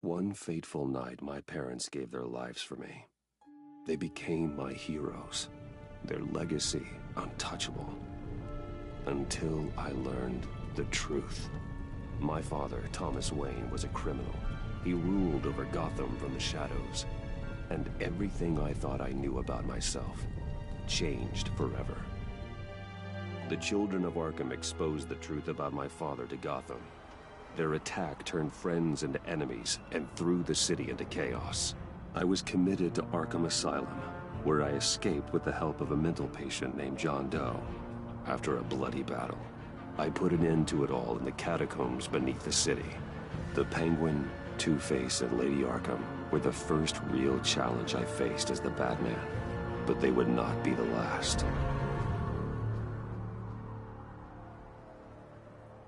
One fateful night, my parents gave their lives for me. They became my heroes, their legacy untouchable. Until I learned the truth. My father, Thomas Wayne, was a criminal. He ruled over Gotham from the shadows. And everything I thought I knew about myself changed forever. The children of Arkham exposed the truth about my father to Gotham. Their attack turned friends into enemies and threw the city into chaos. I was committed to Arkham Asylum, where I escaped with the help of a mental patient named John Doe. After a bloody battle, I put an end to it all in the catacombs beneath the city. The Penguin, Two-Face, and Lady Arkham were the first real challenge I faced as the Batman, but they would not be the last.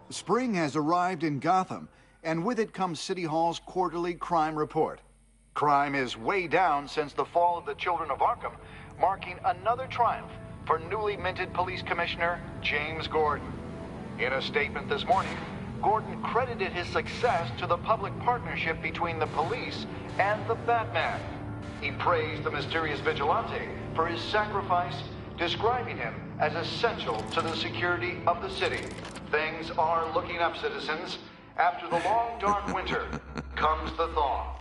Spring has arrived in Gotham, and with it comes City Hall's quarterly crime report. Crime is way down since the fall of the Children of Arkham, marking another triumph for newly minted Police Commissioner James Gordon. In a statement this morning, Gordon credited his success to the public partnership between the police and the Batman. He praised the mysterious vigilante for his sacrifice, describing him as essential to the security of the city. Things are looking up, citizens. After the long, dark winter comes the thaw.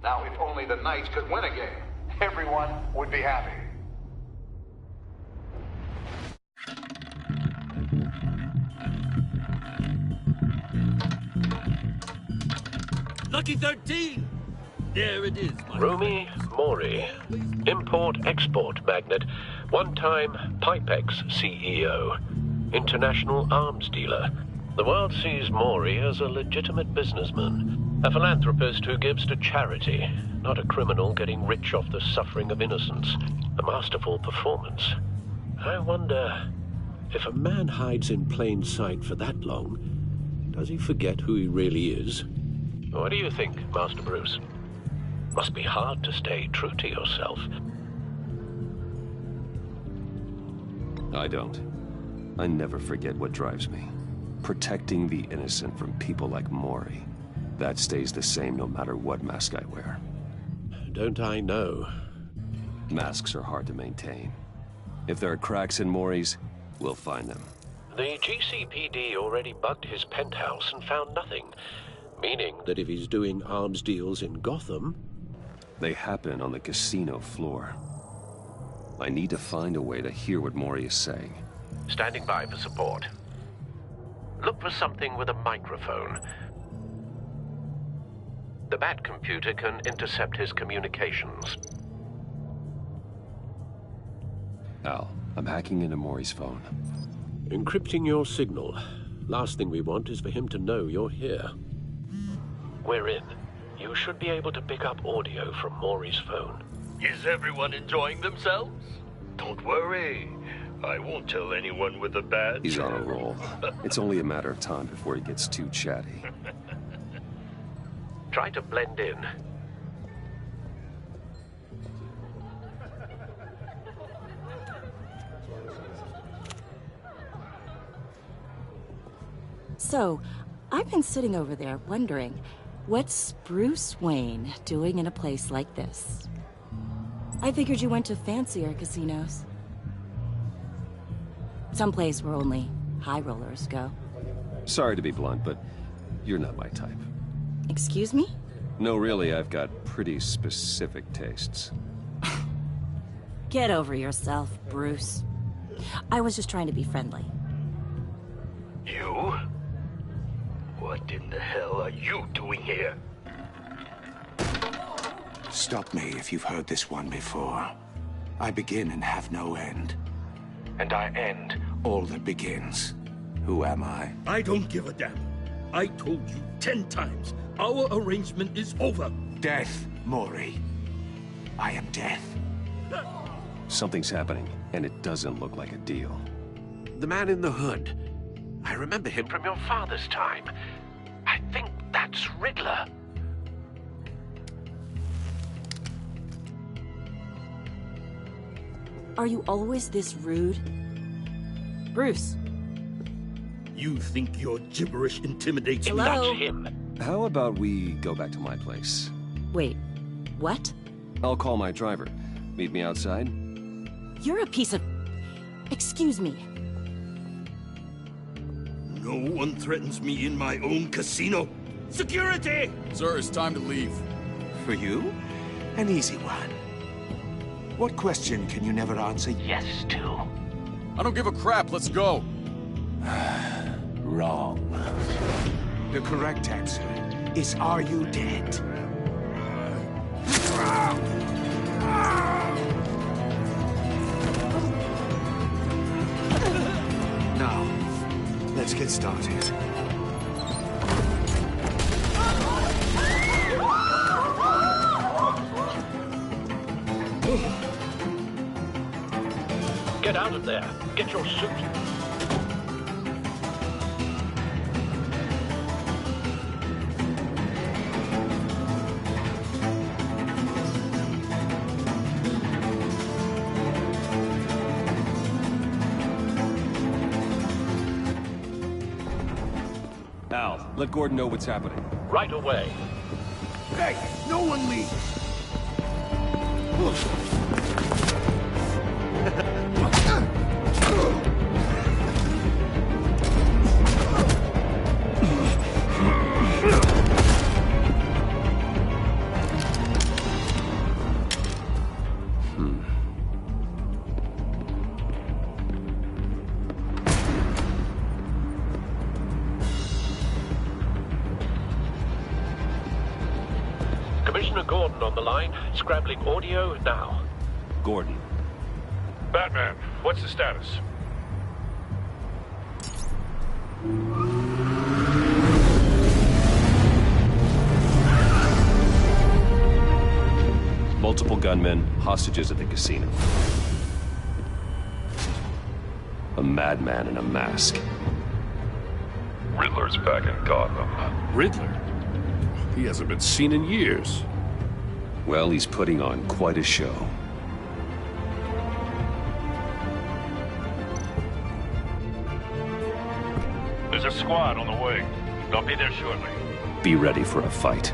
Now, if only the Knights could win a game, everyone would be happy. Lucky 13! There it is, my Rumi Mori, import-export magnate, one-time Pipex CEO, international arms dealer. The world sees Mori as a legitimate businessman, a philanthropist who gives to charity, not a criminal getting rich off the suffering of innocence. A masterful performance. I wonder, if a man hides in plain sight for that long, does he forget who he really is? What do you think, Master Bruce? Must be hard to stay true to yourself. I don't. I never forget what drives me. Protecting the innocent from people like Mori. That stays the same no matter what mask I wear. Don't I know? Masks are hard to maintain. If there are cracks in Mori's, we'll find them. The GCPD already bugged his penthouse and found nothing. Meaning that if he's doing arms deals in Gotham... They happen on the casino floor. I need to find a way to hear what Mori is saying. Standing by for support. Look for something with a microphone. The Bat computer can intercept his communications. Al, I'm hacking into Mori's phone. Encrypting your signal. Last thing we want is for him to know you're here. We're in. You should be able to pick up audio from Mori's phone. Is everyone enjoying themselves? Don't worry. I won't tell anyone with a badge. He's on a roll. It's only a matter of time before he gets too chatty. Try to blend in. So, I've been sitting over there wondering, what's Bruce Wayne doing in a place like this? I figured you went to fancier casinos. Someplace where only high rollers go. Sorry to be blunt, but you're not my type. Excuse me? No, really, I've got pretty specific tastes. Get over yourself, Bruce. I was just trying to be friendly. You? What in the hell are you doing here? Stop me if you've heard this one before. I begin and have no end. And I end all that begins. Who am I? I don't give a damn. I told you 10 times. Our arrangement is over. Death, Mori. I am death. Something's happening, and it doesn't look like a deal. The man in the hood. I remember him from your father's time. I think that's Riddler. Are you always this rude? Bruce. You think your gibberish intimidates me? Hello? That's him. How about we go back to my place? Wait, what? I'll call my driver. Meet me outside? You're a piece of... Excuse me. No one threatens me in my own casino. Security! Sir, it's time to leave. For you? An easy one. What question can you never answer yes to? I don't give a crap, let's go. Wrong. The correct answer is, are you dead? Now, let's get started. Get out of there. Get your suit. Al, let Gordon know what's happening. Right away. Hey, no one leaves! Commissioner Gordon on the line. Scrambling audio now. Gordon. Batman, what's the status? Multiple gunmen, hostages at the casino. A madman in a mask. Riddler's back in Gotham. Riddler? He hasn't been seen in years. Well, he's putting on quite a show. There's a squad on the way. They'll be there shortly. Be ready for a fight.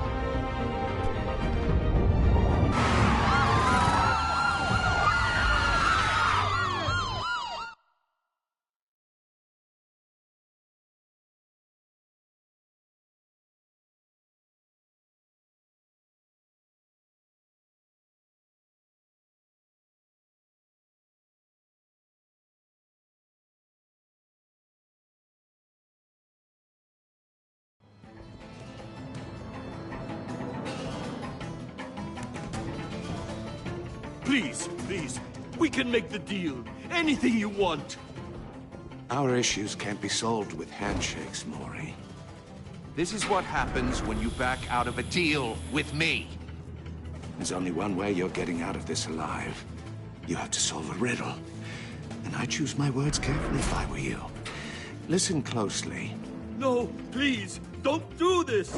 Please, please, we can make the deal. Anything you want. Our issues can't be solved with handshakes, Maury. This is what happens when you back out of a deal with me. There's only one way you're getting out of this alive. You have to solve a riddle. And I choose my words carefully if I were you. Listen closely. No, please, don't do this!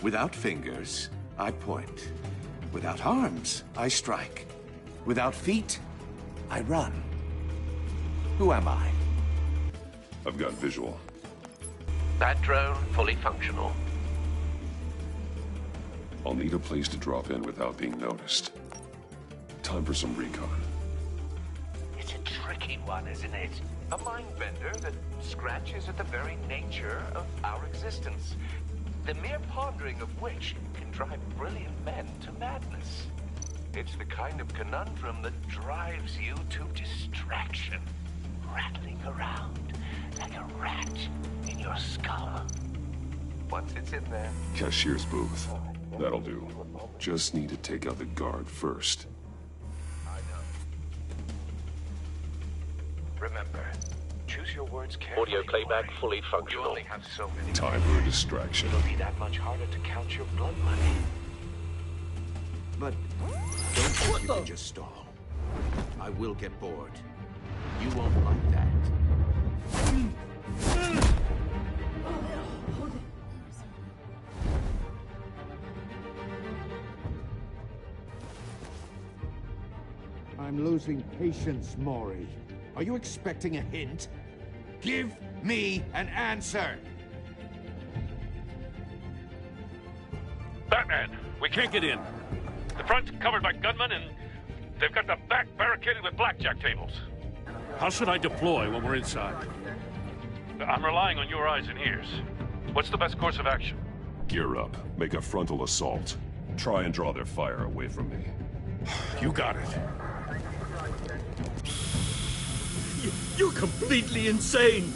Without fingers, I point. Without arms, I strike. Without feet, I run. Who am I? I've got visual. That drone fully functional. I'll need a place to drop in without being noticed. Time for some recon. It's a tricky one, isn't it? A mind bender that scratches at the very nature of our existence. The mere pondering of which can drive brilliant men to madness. It's the kind of conundrum that drives you to distraction, rattling around like a rat in your skull. Once it's in there... Cashier's booth. That'll do. Just need to take out the guard first. I know. Remember, choose your words carefully. Audio playback Maury. fully You functional. only have so many. Time for a distraction. It'll be that much harder to count your blood money. But don't think you can just stall. I will get bored. You won't like that. I'm losing patience, Maury. Are you expecting a hint? Give me an answer! We can't get in. The front's covered by gunmen, and they've got the back barricaded with blackjack tables. How should I deploy when we're inside? I'm relying on your eyes and ears. What's the best course of action? Gear up. Make a frontal assault. Try and draw their fire away from me. You got it. You're completely insane!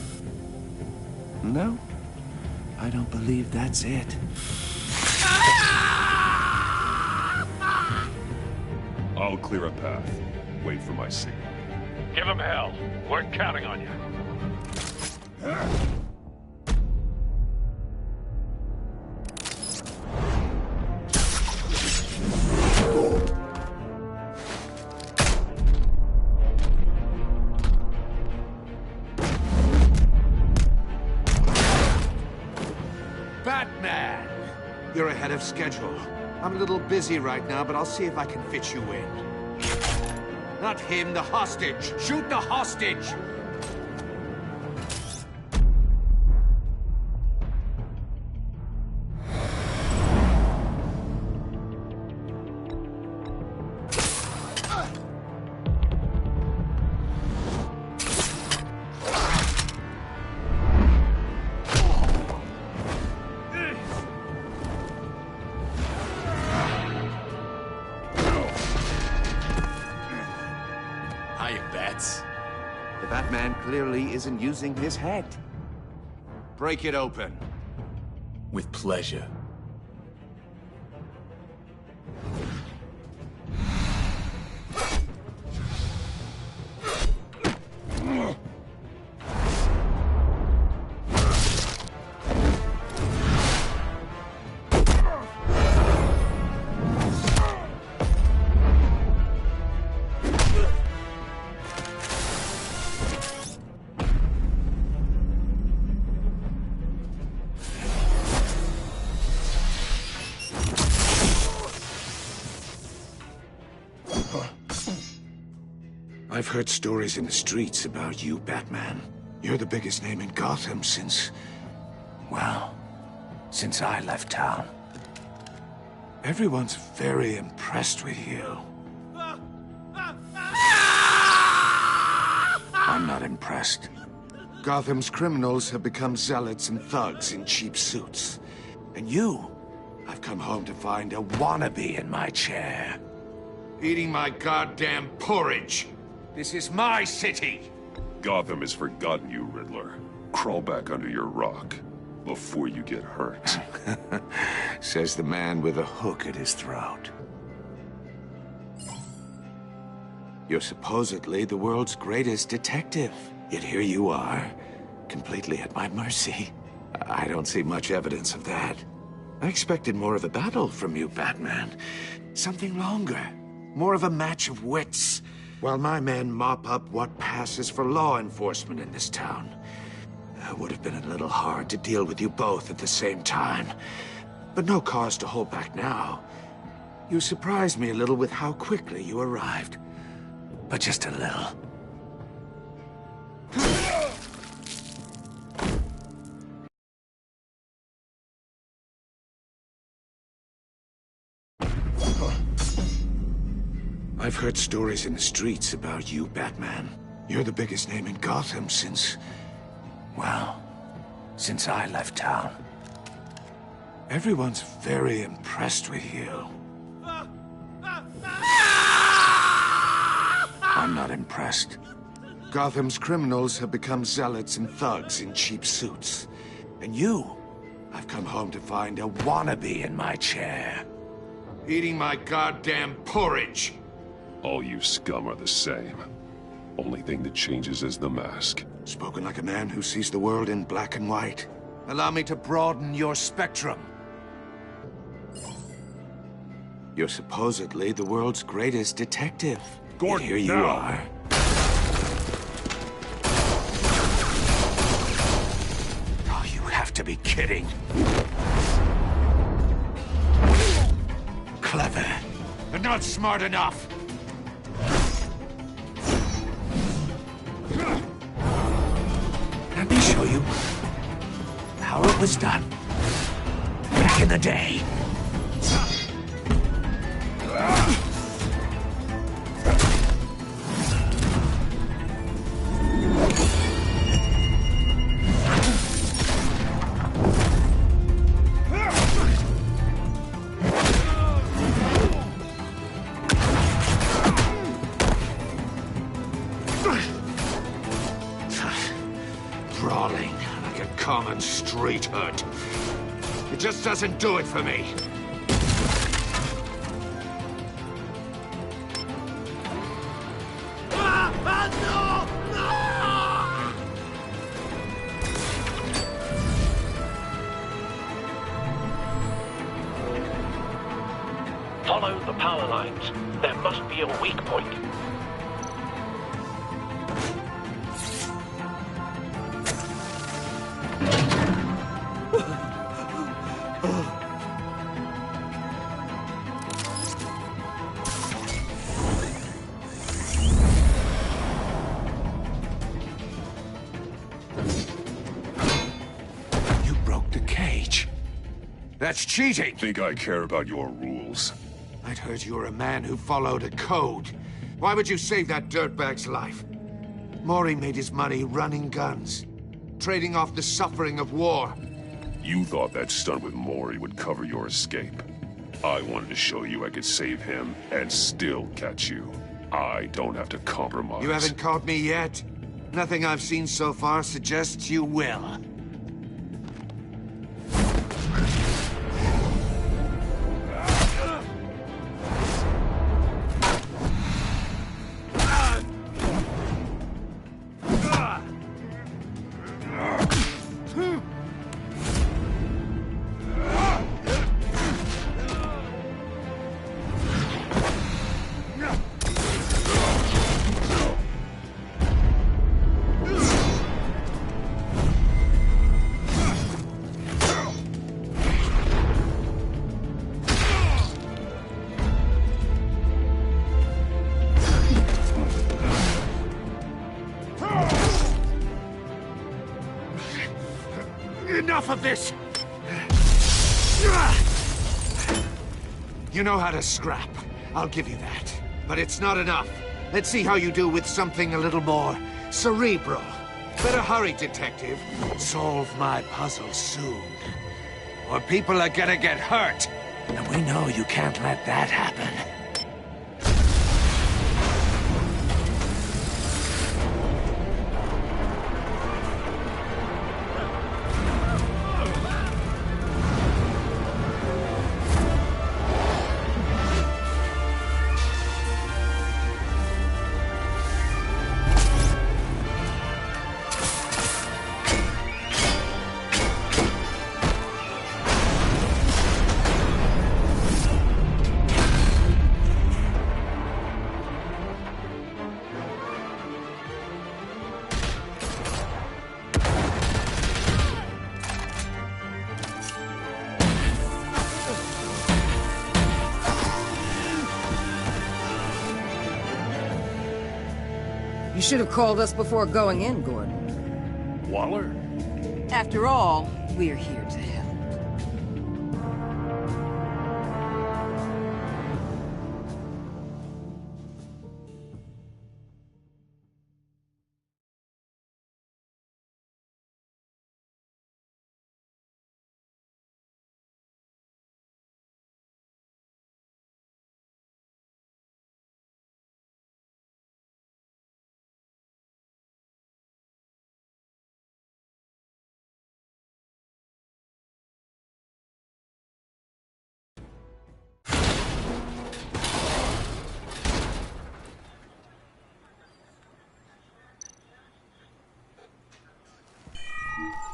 No, I don't believe that's it. I'll clear a path. Wait for my signal. Give him hell. We're counting on you. Batman! You're ahead of schedule. I'm a little busy right now, but I'll see if I can fit you in. Not him, the hostage! Shoot the hostage! The Batman clearly isn't using his head. Break it open. With pleasure. I've heard stories in the streets about you, Batman. You're the biggest name in Gotham since... well, since I left town. Everyone's very impressed with you. I'm not impressed. Gotham's criminals have become zealots and thugs in cheap suits. And you, I've come home to find a wannabe in my chair. Eating my goddamn porridge. This is my city! Gotham has forgotten you, Riddler. Crawl back under your rock before you get hurt. Says the man with a hook at his throat. You're supposedly the world's greatest detective. Yet here you are, completely at my mercy. I don't see much evidence of that. I expected more of a battle from you, Batman. Something longer. More of a match of wits. While my men mop up what passes for law enforcement in this town. It would have been a little hard to deal with you both at the same time. But no cause to hold back now. You surprised me a little with how quickly you arrived. But just a little. I've heard stories in the streets about you, Batman. You're the biggest name in Gotham since... well, since I left town. Everyone's very impressed with you. I'm not impressed. Gotham's criminals have become zealots and thugs in cheap suits. And you, I've come home to find a wannabe in my chair. Eating my goddamn porridge. All you scum are the same. Only thing that changes is the mask. Spoken like a man who sees the world in black and white. Allow me to broaden your spectrum. You're supposedly the world's greatest detective. Gordon, here you now. are. Oh, you have to be kidding. Clever, but not smart enough. Let me show you how it was done back in the day. Brawling like a common street hood. It just doesn't do it for me. Follow the power lines. There must be a weak point. You broke the cage. That's cheating! Think I care about your rules? I'd heard you were a man who followed a code. Why would you save that dirtbag's life? Mori made his money running guns, trading off the suffering of war. You thought that stunt with Mori would cover your escape. I wanted to show you I could save him and still catch you. I don't have to compromise. You haven't caught me yet. Nothing I've seen so far suggests you will. Enough of this! You know how to scrap. I'll give you that. But it's not enough. Let's see how you do with something a little more cerebral. Better hurry, detective. Solve my puzzle soon. Or people are gonna get hurt. And we know you can't let that happen. You should have called us before going in, Gordon. Waller? After all, we're here to help.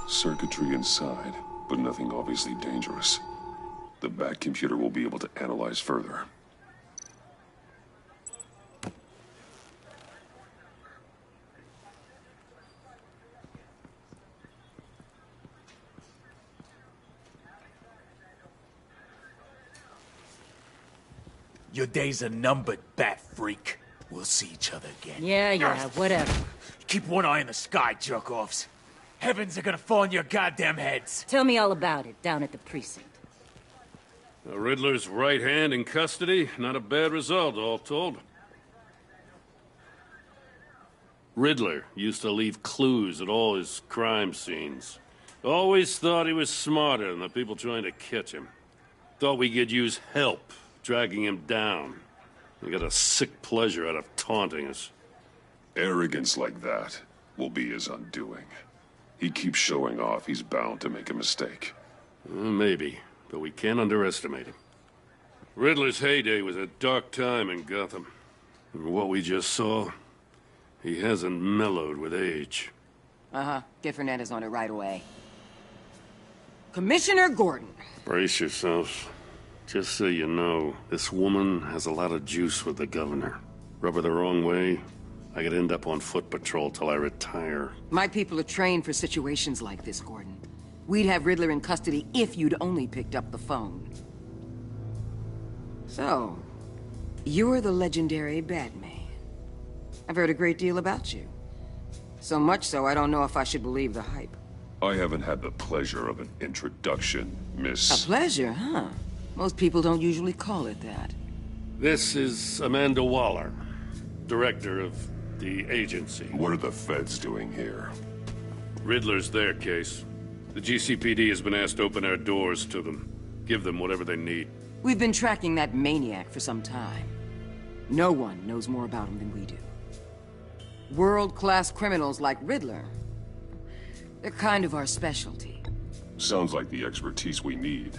Circuitry inside, but nothing obviously dangerous. The back computer will be able to analyze further. Your days are numbered, bat freak. We'll see each other again. Yeah, whatever. Keep one eye in the sky, jerk-offs. Heavens are gonna fall on your goddamn heads. Tell me all about it down at the precinct. The Riddler's right hand in custody. Not a bad result, all told. Riddler used to leave clues at all his crime scenes. Always thought he was smarter than the people trying to catch him. Thought we could use help dragging him down. He got a sick pleasure out of taunting us. Arrogance like that will be his undoing. He keeps showing off, he's bound to make a mistake. Maybe, but we can't underestimate him. Riddler's heyday was a dark time in Gotham. And what we just saw, he hasn't mellowed with age. Uh-huh. Get Fernandez on it right away. Commissioner Gordon. Brace yourselves. Just so you know, this woman has a lot of juice with the governor. Rub her the wrong way, I could end up on foot patrol till I retire. My people are trained for situations like this, Gordon. We'd have Riddler in custody if you'd only picked up the phone. So, you're the legendary Batman. I've heard a great deal about you. So much so, I don't know if I should believe the hype. I haven't had the pleasure of an introduction, Miss... A pleasure, huh? Most people don't usually call it that. This is Amanda Waller, director of the agency. What are the feds doing here? Riddler's their case. The GCPD has been asked to open our doors to them. Give them whatever they need. We've been tracking that maniac for some time. No one knows more about him than we do. World-class criminals like Riddler, they're kind of our specialty. Sounds like the expertise we need.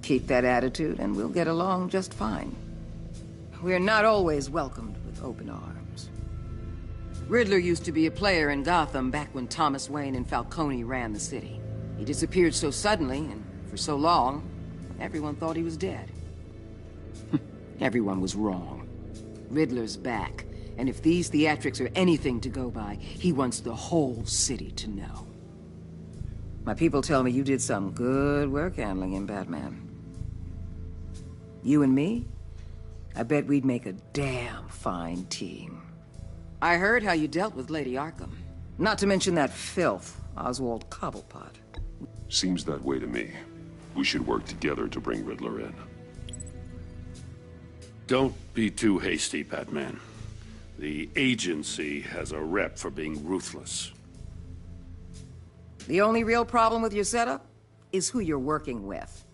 Keep that attitude and we'll get along just fine. We're not always welcomed with open arms. Riddler used to be a player in Gotham back when Thomas Wayne and Falcone ran the city. He disappeared so suddenly and for so long, everyone thought he was dead. Everyone was wrong. Riddler's back, and if these theatrics are anything to go by, he wants the whole city to know. My people tell me you did some good work handling him, Batman. You and me? I bet we'd make a damn fine team. I heard how you dealt with Lady Arkham. Not to mention that filth, Oswald Cobblepot. Seems that way to me. We should work together to bring Riddler in. Don't be too hasty, Batman. The agency has a rep for being ruthless. The only real problem with your setup is who you're working with.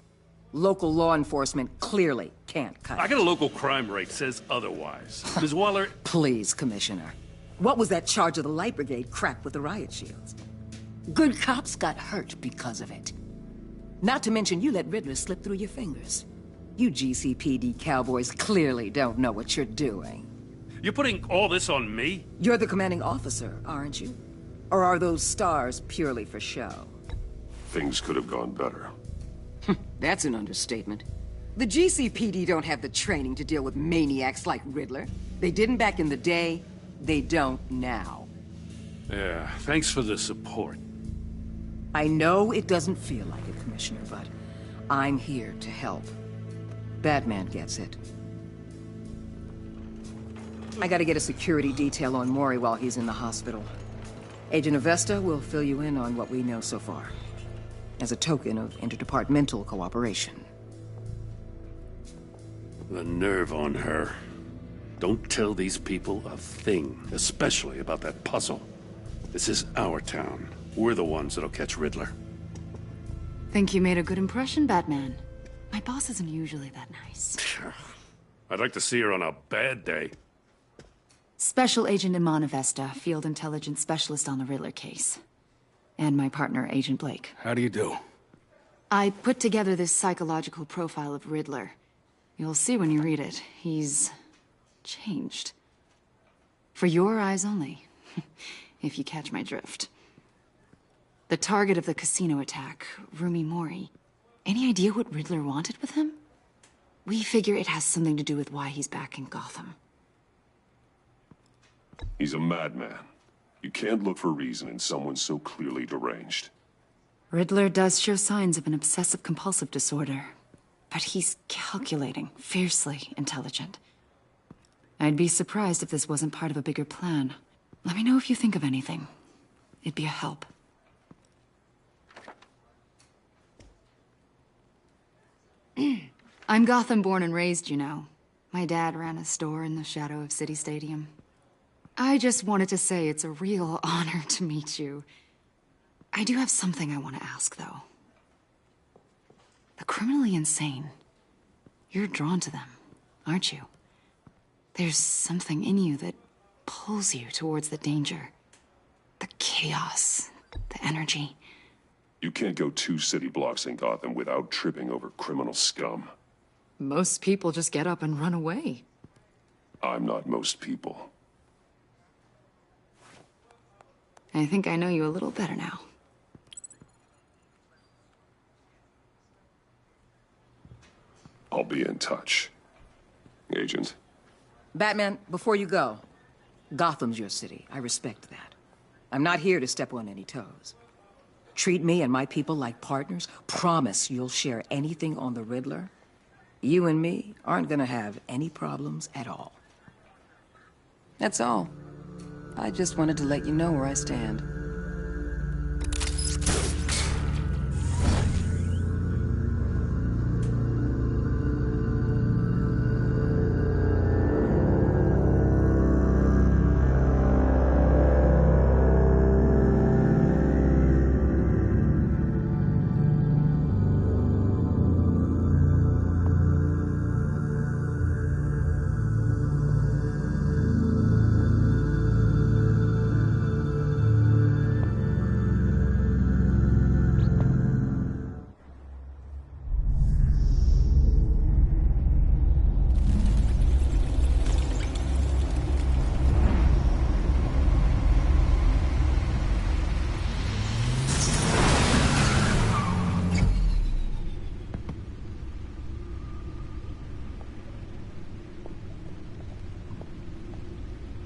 Local law enforcement clearly can't cut it. I got a local crime rate says otherwise. Ms. Waller... Please, Commissioner. What was that charge of the Light Brigade crap with the riot shields? Good cops got hurt because of it. Not to mention you let Riddler slip through your fingers. You GCPD cowboys clearly don't know what you're doing. You're putting all this on me? You're the commanding officer, aren't you? Or are those stars purely for show? Things could have gone better. That's an understatement. The GCPD don't have the training to deal with maniacs like Riddler. They didn't back in the day, they don't now. Yeah, thanks for the support. I know it doesn't feel like it, Commissioner, but I'm here to help. Batman gets it. I gotta get a security detail on Mori while he's in the hospital. Agent Avesta will fill you in on what we know so far, as a token of interdepartmental cooperation. The nerve on her. Don't tell these people a thing, especially about that puzzle. This is our town. We're the ones that'll catch Riddler. Think you made a good impression, Batman. My boss isn't usually that nice. I'd like to see her on a bad day. Special Agent Iman Avesta, Field Intelligence Specialist on the Riddler case. And my partner, Agent Blake. How do you do? I put together this psychological profile of Riddler. You'll see when you read it. He's changed. For your eyes only, if you catch my drift. The target of the casino attack, Rumi Mori. Any idea what Riddler wanted with him? We figure it has something to do with why he's back in Gotham. He's a madman. You can't look for reason in someone so clearly deranged. Riddler does show signs of an obsessive-compulsive disorder. But he's calculating, fiercely intelligent. I'd be surprised if this wasn't part of a bigger plan. Let me know if you think of anything. It'd be a help. I'm Gotham born and raised, you know. My dad ran a store in the shadow of City Stadium. I just wanted to say it's a real honor to meet you. I do have something I want to ask, though. The criminally insane. You're drawn to them, aren't you? There's something in you that pulls you towards the danger. The chaos, the energy. You can't go 2 city blocks in Gotham without tripping over criminal scum. Most people just get up and run away. I'm not most people. I think I know you a little better now. I'll be in touch. Agent. Batman, before you go, Gotham's your city. I respect that. I'm not here to step on any toes. Treat me and my people like partners. Promise you'll share anything on the Riddler. You and me aren't gonna have any problems at all. That's all. I just wanted to let you know where I stand.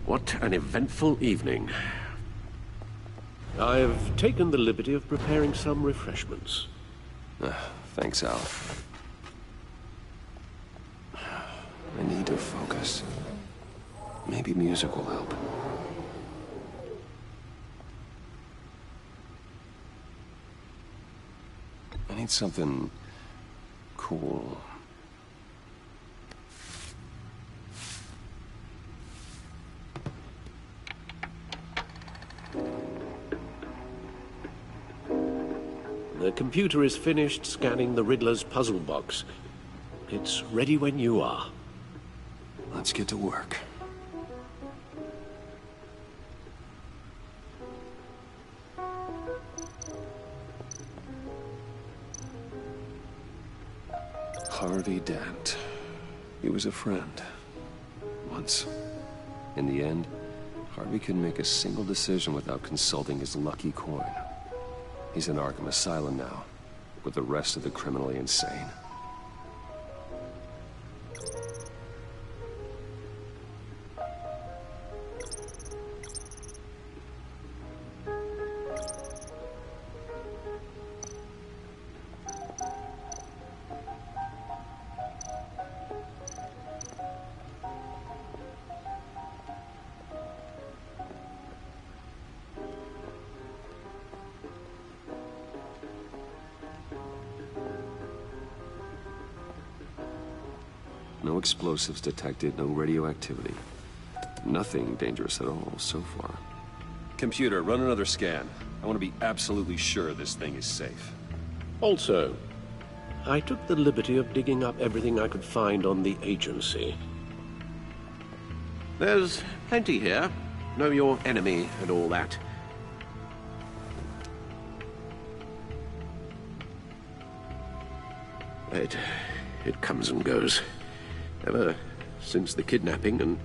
What an eventful evening. I've taken the liberty of preparing some refreshments. Thanks, Al. I need to focus. Maybe music will help. I need something cool. The computer is finished scanning the Riddler's puzzle box. It's ready when you are. Let's get to work. Harvey Dent. He was a friend. Once. In the end, Harvey couldn't make a single decision without consulting his lucky coin. He's in Arkham Asylum now, with the rest of the criminally insane. No explosives detected, no radioactivity. Nothing dangerous at all so far. Computer, run another scan. I want to be absolutely sure this thing is safe. Also, I took the liberty of digging up everything I could find on the agency. There's plenty here. Know your enemy and all that. It comes and goes. Ever since the kidnapping and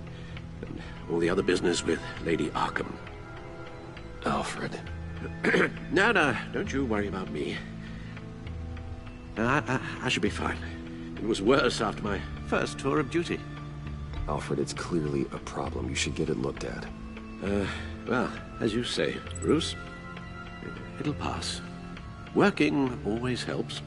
all the other business with Lady Arkham. Alfred. No, don't you worry about me. I should be fine. It was worse after my first tour of duty. Alfred, it's clearly a problem. You should get it looked at. Well, as you say, Bruce, it'll pass. Working always helps.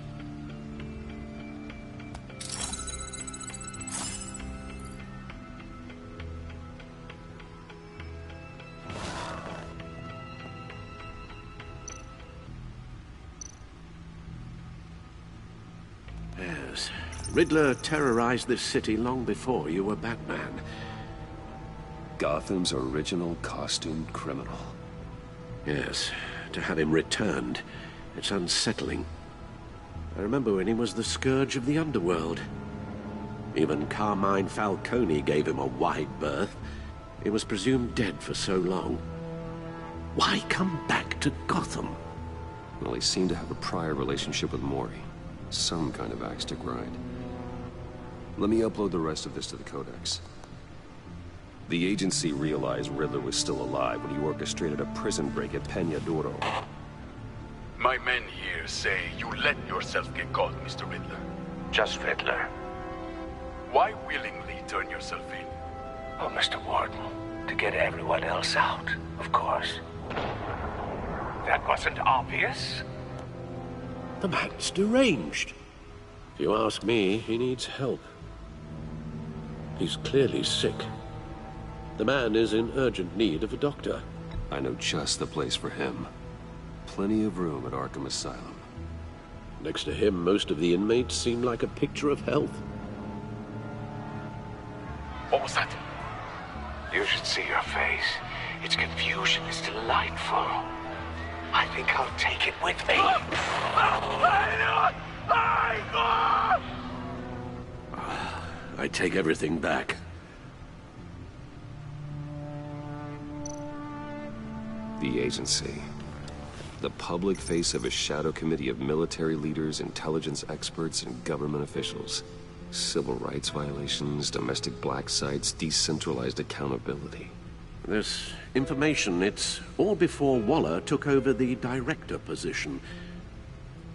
Riddler terrorized this city long before you were Batman. Gotham's original costumed criminal. Yes, to have him returned, it's unsettling. I remember when he was the scourge of the underworld. Even Carmine Falcone gave him a wide berth. He was presumed dead for so long. Why come back to Gotham? Well, he seemed to have a prior relationship with Mori. Some kind of axe to grind. Let me upload the rest of this to the Codex. The agency realized Riddler was still alive when he orchestrated a prison break at Peña Duro. My men here say you let yourself get caught, Mr. Riddler. Just Riddler. Why willingly turn yourself in? Oh, Mr. Warden, to get everyone else out, of course. That wasn't obvious. The man's deranged. If you ask me, he needs help. He's clearly sick. The man is in urgent need of a doctor. I know just the place for him. Plenty of room at Arkham Asylum. Next to him, most of the inmates seem like a picture of health. What was that? You should see your face. Its confusion is delightful. I think I'll take it with me. I take everything back. The agency. The public face of a shadow committee of military leaders, intelligence experts, and government officials. Civil rights violations, domestic black sites, decentralized accountability. This information, it's all before Waller took over the director position.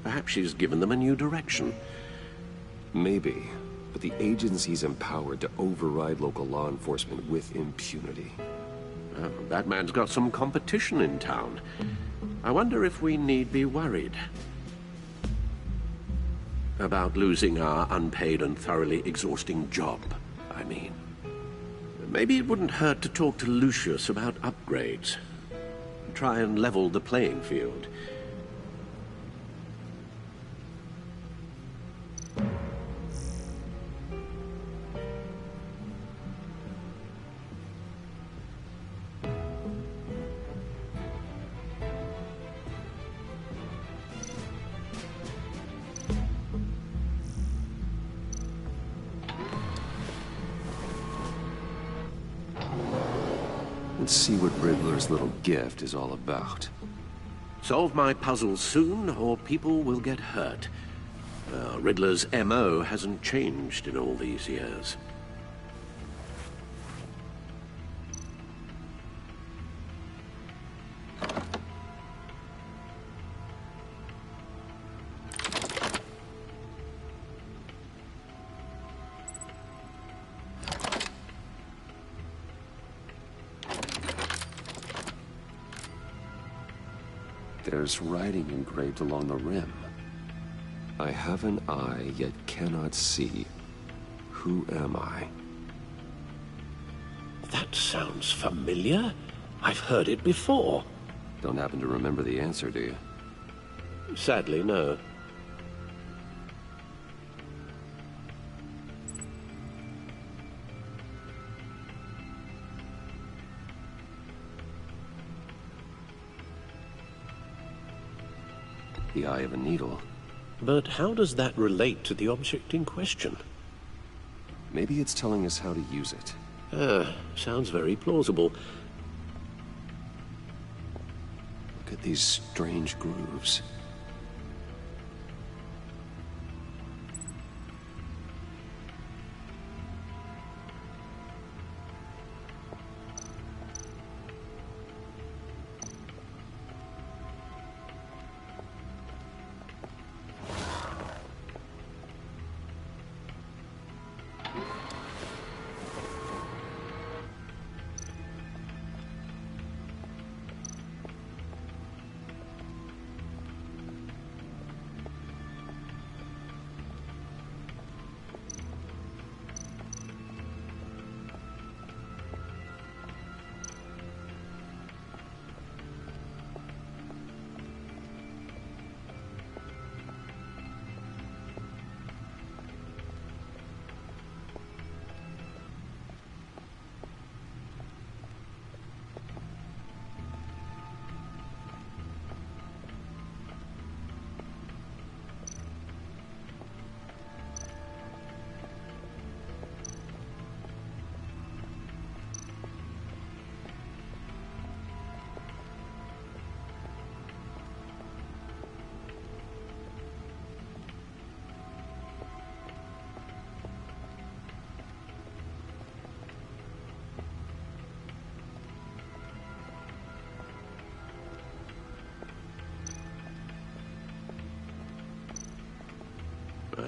Perhaps she's given them a new direction. Maybe, but the agency's empowered to override local law enforcement with impunity. Batman's got some competition in town. I wonder if we need be worried about losing our unpaid and thoroughly exhausting job, I mean. Maybe it wouldn't hurt to talk to Lucius about upgrades. Try and level the playing field. Let's see what Riddler's little gift is all about. Solve my puzzle soon, or people will get hurt. Riddler's M.O. hasn't changed in all these years. There's writing engraved along the rim. I have an eye, yet cannot see. Who am I? That sounds familiar. I've heard it before. Don't happen to remember the answer, do you? Sadly, no. The eye of a needle. But how does that relate to the object in question? Maybe it's telling us how to use it. Sounds very plausible. Look at these strange grooves.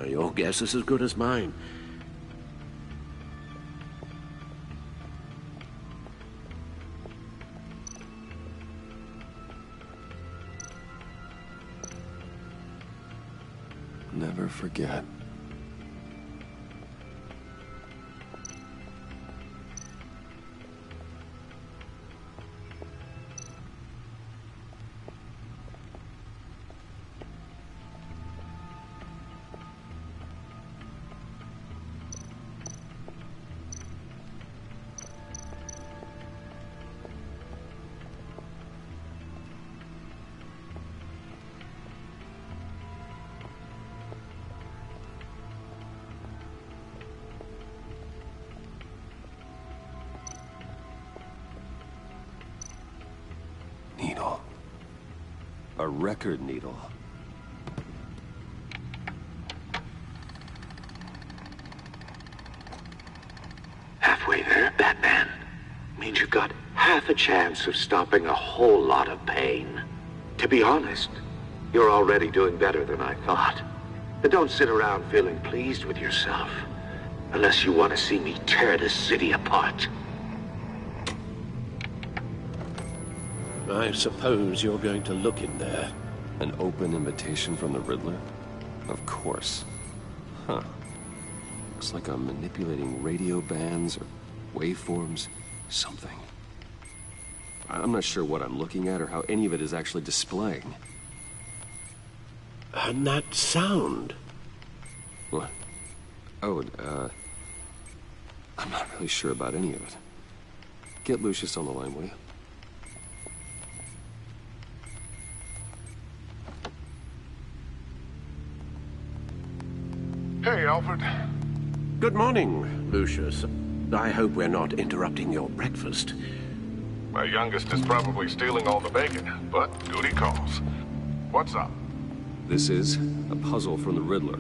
Your guess is as good as mine. Never forget. Needle. A record needle. Halfway there, Batman. Means you've got half a chance of stopping a whole lot of pain. To be honest, you're already doing better than I thought. But don't sit around feeling pleased with yourself. Unless you want to see me tear this city apart. I suppose you're going to look in there. An open invitation from the Riddler? Of course. Huh. Looks like I'm manipulating radio bands or waveforms. Something. I'm not sure what I'm looking at or how any of it is actually displaying. And that sound? What? Oh, I'm not really sure about any of it. Get Lucius on the line, will you? Hey, Alfred. Good morning, Lucius. I hope we're not interrupting your breakfast. My youngest is probably stealing all the bacon, but duty calls. What's up? This is a puzzle from the Riddler.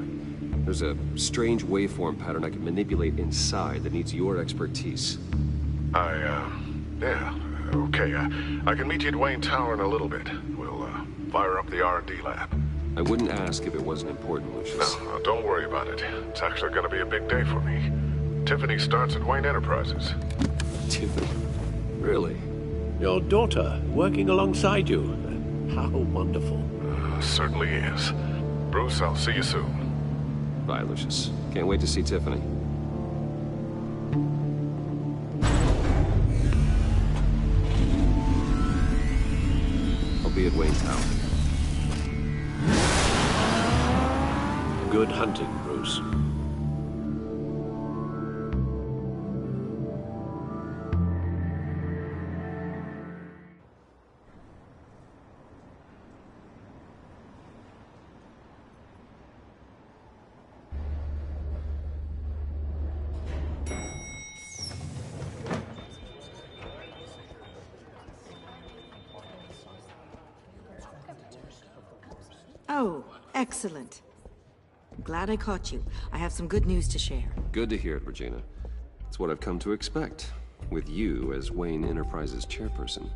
There's a strange waveform pattern I can manipulate inside that needs your expertise. Yeah, okay. I can meet you at Wayne Tower in a little bit. We'll, fire up the R&D lab. I wouldn't ask if it wasn't important, Lucius. No, don't worry about it. It's actually gonna be a big day for me. Tiffany starts at Wayne Enterprises. Tiffany? Really? Your daughter, working alongside you. How wonderful. Certainly is. Bruce, I'll see you soon. Bye, Lucius. Can't wait to see Tiffany. I'll be at Wayne Tower. Good hunting, Bruce. Oh, excellent. I'm glad I caught you. I have some good news to share. Good to hear it, Regina. It's what I've come to expect, with you as Wayne Enterprises chairperson.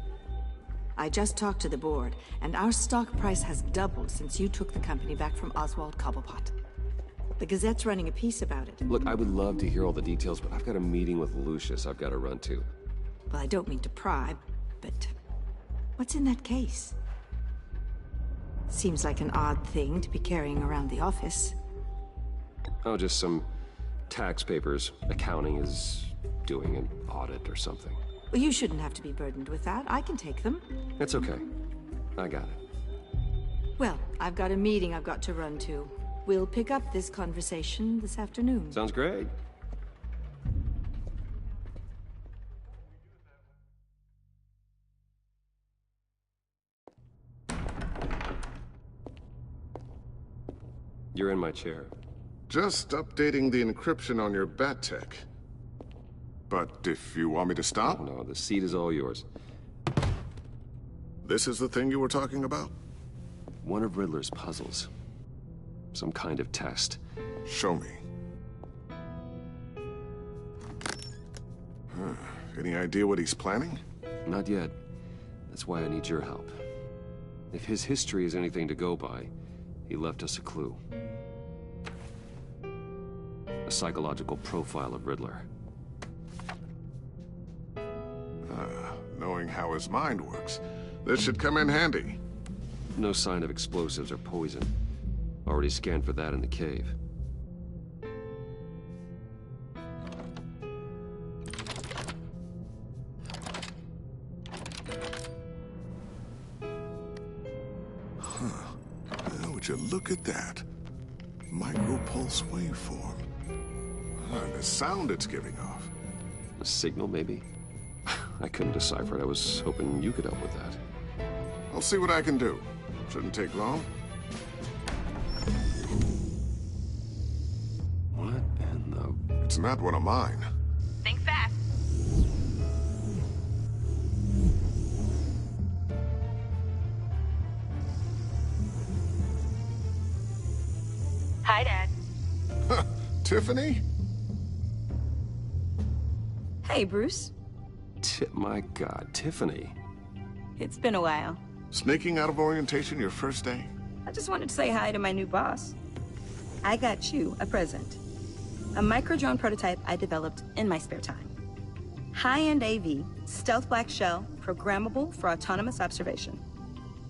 I just talked to the board, and our stock price has doubled since you took the company back from Oswald Cobblepot. The Gazette's running a piece about it. Look, I would love to hear all the details, but I've got a meeting with Lucius I've got to run to. Well, I don't mean to pry, but what's in that case? Seems like an odd thing to be carrying around the office. Oh, just some tax papers. Accounting is doing an audit or something. Well, you shouldn't have to be burdened with that. I can take them. That's okay. I got it. Well, I've got a meeting I've got to run to. We'll pick up this conversation this afternoon. Sounds great. You're in my chair. Just updating the encryption on your bat tech. But if you want me to stop? Oh, no, the seat is all yours. This is the thing you were talking about? One of Riddler's puzzles. Some kind of test. Show me. Huh. Any idea what he's planning? Not yet. That's why I need your help. If his history is anything to go by, he left us a clue. A psychological profile of Riddler. Knowing how his mind works, this should come in handy. No sign of explosives or poison. Already scanned for that in the cave. Would you look at that? Micropulse waveform. And the sound it's giving off. A signal, maybe? I couldn't decipher it. I was hoping you could help with that. I'll see what I can do. Shouldn't take long. What in the... It's not one of mine. Think fast. Hi, Dad. Tiffany? Hey, Bruce. My God, Tiffany. It's been a while. Sneaking out of orientation your first day? I just wanted to say hi to my new boss. I got you a present. A micro-drone prototype I developed in my spare time. High-end AV, stealth black shell, programmable for autonomous observation.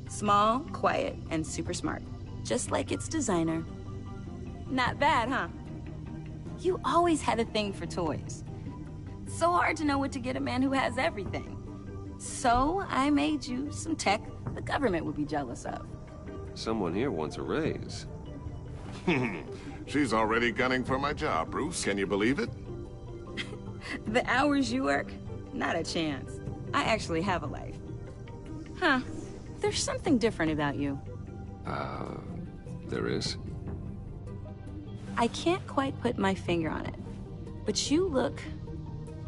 Small, quiet, and super smart. Just like its designer. Not bad, huh? You always had a thing for toys. So hard to know what to get a man who has everything. So I made you some tech the government would be jealous of. Someone here wants a raise. She's already gunning for my job, Bruce. Can you believe it? The hours you work? Not a chance. I actually have a life. Huh. There's something different about you. There is? I can't quite put my finger on it. But you look...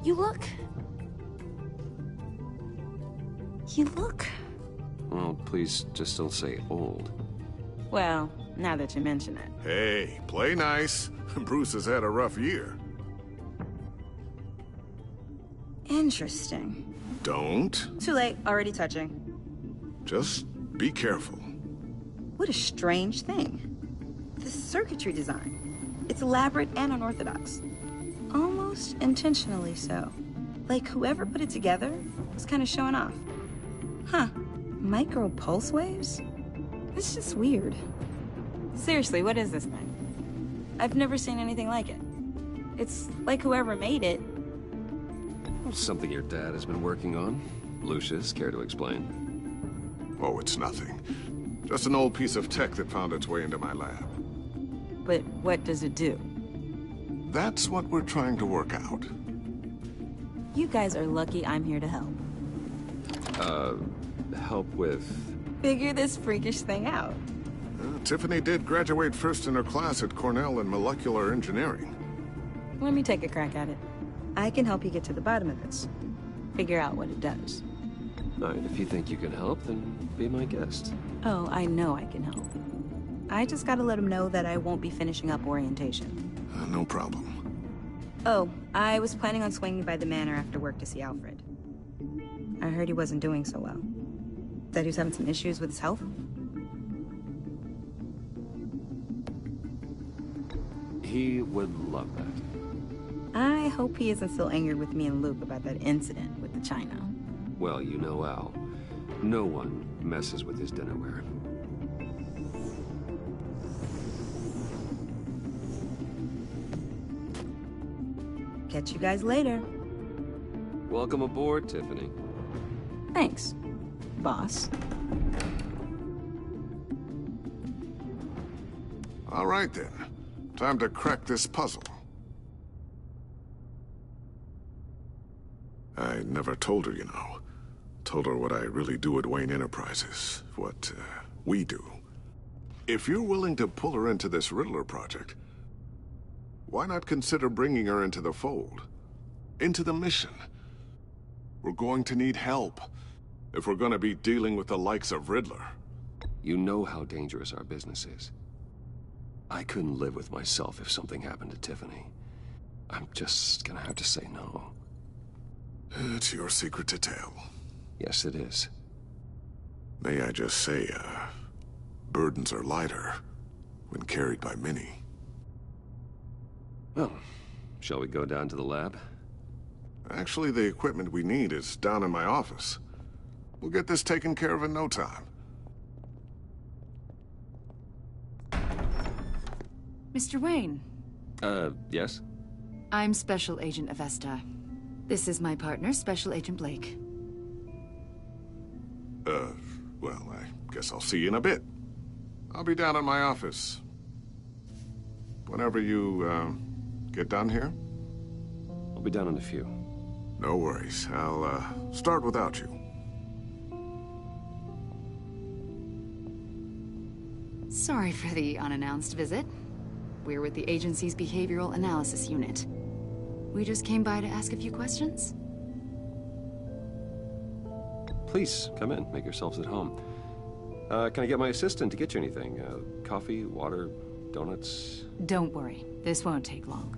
You look... Well, please just don't say old. Well, now that you mention it. Hey, play nice. Bruce has had a rough year. Interesting. Don't. Too late, already touching. Just be careful. What a strange thing. The circuitry design. It's elaborate and unorthodox. Almost intentionally so. Like whoever put it together was kind of showing off. Huh. Micro pulse waves? It's just weird. Seriously, what is this thing? I've never seen anything like it. It's like whoever made it. Something your dad has been working on. Lucius, care to explain? Oh, it's nothing. Just an old piece of tech that found its way into my lab. But what does it do? That's what we're trying to work out. You guys are lucky I'm here to help. Help with... Figure this freakish thing out. Tiffany did graduate first in her class at Cornell in molecular engineering. Let me take a crack at it. I can help you get to the bottom of this. Figure out what it does. All right, if you think you can help, then be my guest. Oh, I know I can help. I just gotta let him know that I won't be finishing up orientation. No problem. Oh, I was planning on swinging by the manor after work to see Alfred. I heard he wasn't doing so well. Said he was having some issues with his health. He would love that. I hope he isn't still angered with me and Luke about that incident with the china. Well, you know Al. No one messes with his dinnerware. Catch you guys later. Welcome aboard, Tiffany. Thanks, boss. All right, then. Time to crack this puzzle. I never told her, you know. Told her what I really do at Wayne Enterprises. What, we do. If you're willing to pull her into this Riddler project, why not consider bringing her into the fold? Into the mission? We're going to need help if we're going to be dealing with the likes of Riddler. You know how dangerous our business is. I couldn't live with myself if something happened to Tiffany. I'm just gonna have to say no. It's your secret to tell. Yes, it is. May I just say, burdens are lighter when carried by many. Well, shall we go down to the lab? Actually, the equipment we need is down in my office. We'll get this taken care of in no time. Mr. Wayne. Yes? I'm Special Agent Avesta. This is my partner, Special Agent Blake. Well, I guess I'll see you in a bit. I'll be down in my office. Whenever you, get done here? I'll be down in a few. No worries. I'll, start without you. Sorry for the unannounced visit. We're with the agency's Behavioral Analysis Unit. We just came by to ask a few questions. Please, come in. Make yourselves at home. Can I get my assistant to get you anything? Coffee, water, donuts? Don't worry. This won't take long.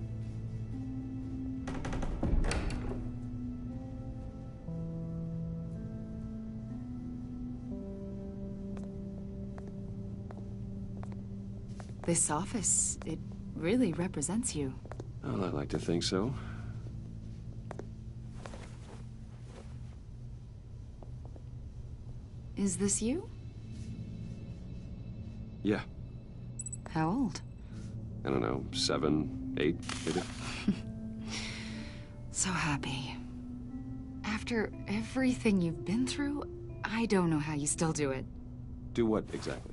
This office, it really represents you. Well, I'd like to think so. Is this you? Yeah. How old? I don't know, 7, 8, maybe? So happy. After everything you've been through, I don't know how you still do it. Do what exactly?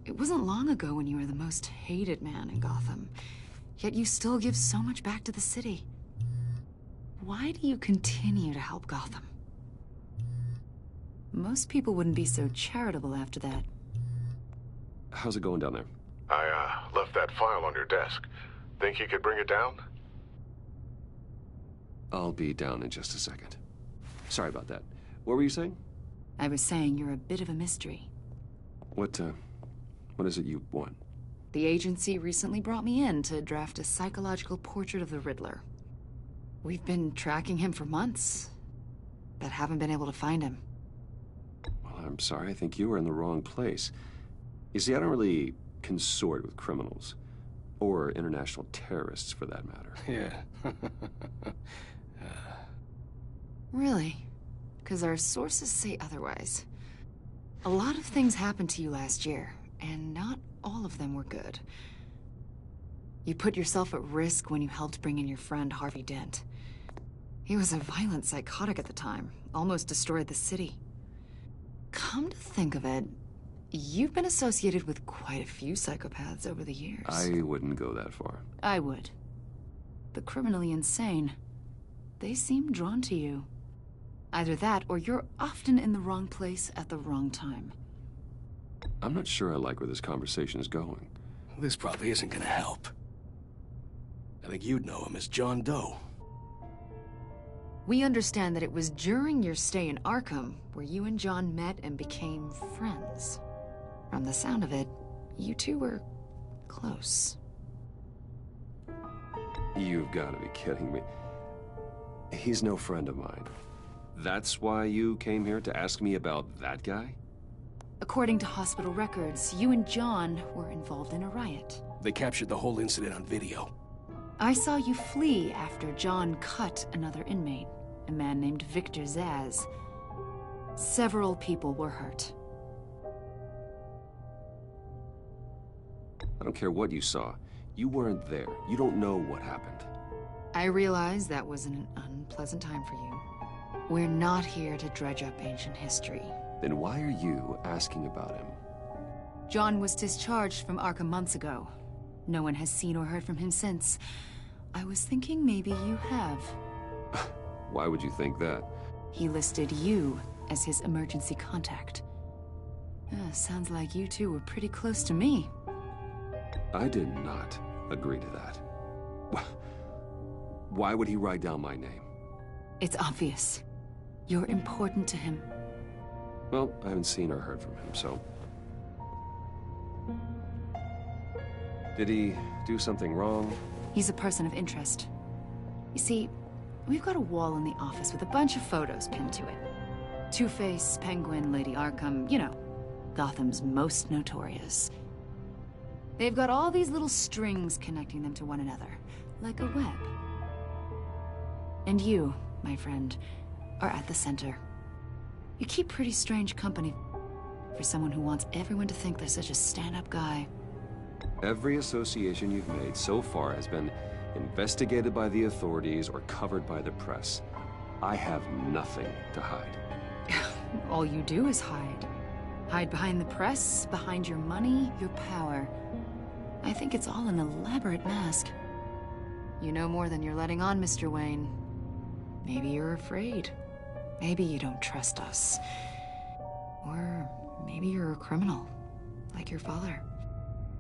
It wasn't long ago when you were the most hated man in Gotham, yet you still give so much back to the city. Why do you continue to help Gotham? Most people wouldn't be so charitable after that. How's it going down there? I, left that file on your desk. Think you could bring it down? I'll be down in just a second. Sorry about that. What were you saying? I was saying you're a bit of a mystery. What is it you want? The agency recently brought me in to draft a psychological portrait of the Riddler. We've been tracking him for months, but haven't been able to find him. Well, I'm sorry. I think you were in the wrong place. You see, I don't really consort with criminals. Or international terrorists, for that matter. Yeah. Really? Because our sources say otherwise. A lot of things happened to you last year, and not all of them were good. You put yourself at risk when you helped bring in your friend Harvey Dent. He was a violent psychotic at the time, almost destroyed the city. Come to think of it, you've been associated with quite a few psychopaths over the years. I wouldn't go that far. I would. The criminally insane. They seem drawn to you. Either that, or you're often in the wrong place at the wrong time. I'm not sure I like where this conversation is going. This probably isn't gonna help. I think you'd know him as John Doe. We understand that it was during your stay in Arkham where you and John met and became friends. From the sound of it, you two were close. You've got to be kidding me. He's no friend of mine. That's why you came here to ask me about that guy? According to hospital records, you and John were involved in a riot. They captured the whole incident on video. I saw you flee after John cut another inmate, a man named Victor Zaz. Several people were hurt. I don't care what you saw. You weren't there. You don't know what happened. I realize that was an unpleasant time for you. We're not here to dredge up ancient history. Then why are you asking about him? John was discharged from Arkham months ago. No one has seen or heard from him since. I was thinking maybe you have. Why would you think that? He listed you as his emergency contact. Sounds like you two were pretty close to me. I did not agree to that. Why would he write down my name? It's obvious. You're important to him. Well, I haven't seen or heard from him, so... Did he do something wrong? He's a person of interest. You see, we've got a wall in the office with a bunch of photos pinned to it. Two-Face, Penguin, Lady Arkham, you know, Gotham's most notorious. They've got all these little strings connecting them to one another. like a web. And you, my friend, are at the center. You keep pretty strange company for someone who wants everyone to think they're such a stand-up guy. Every association you've made so far has been investigated by the authorities or covered by the press. I have nothing to hide. All you do is hide. Hide behind the press, behind your money, your power. I think it's all an elaborate mask. You know more than you're letting on, Mr. Wayne. Maybe you're afraid. Maybe you don't trust us. Or maybe you're a criminal, like your father.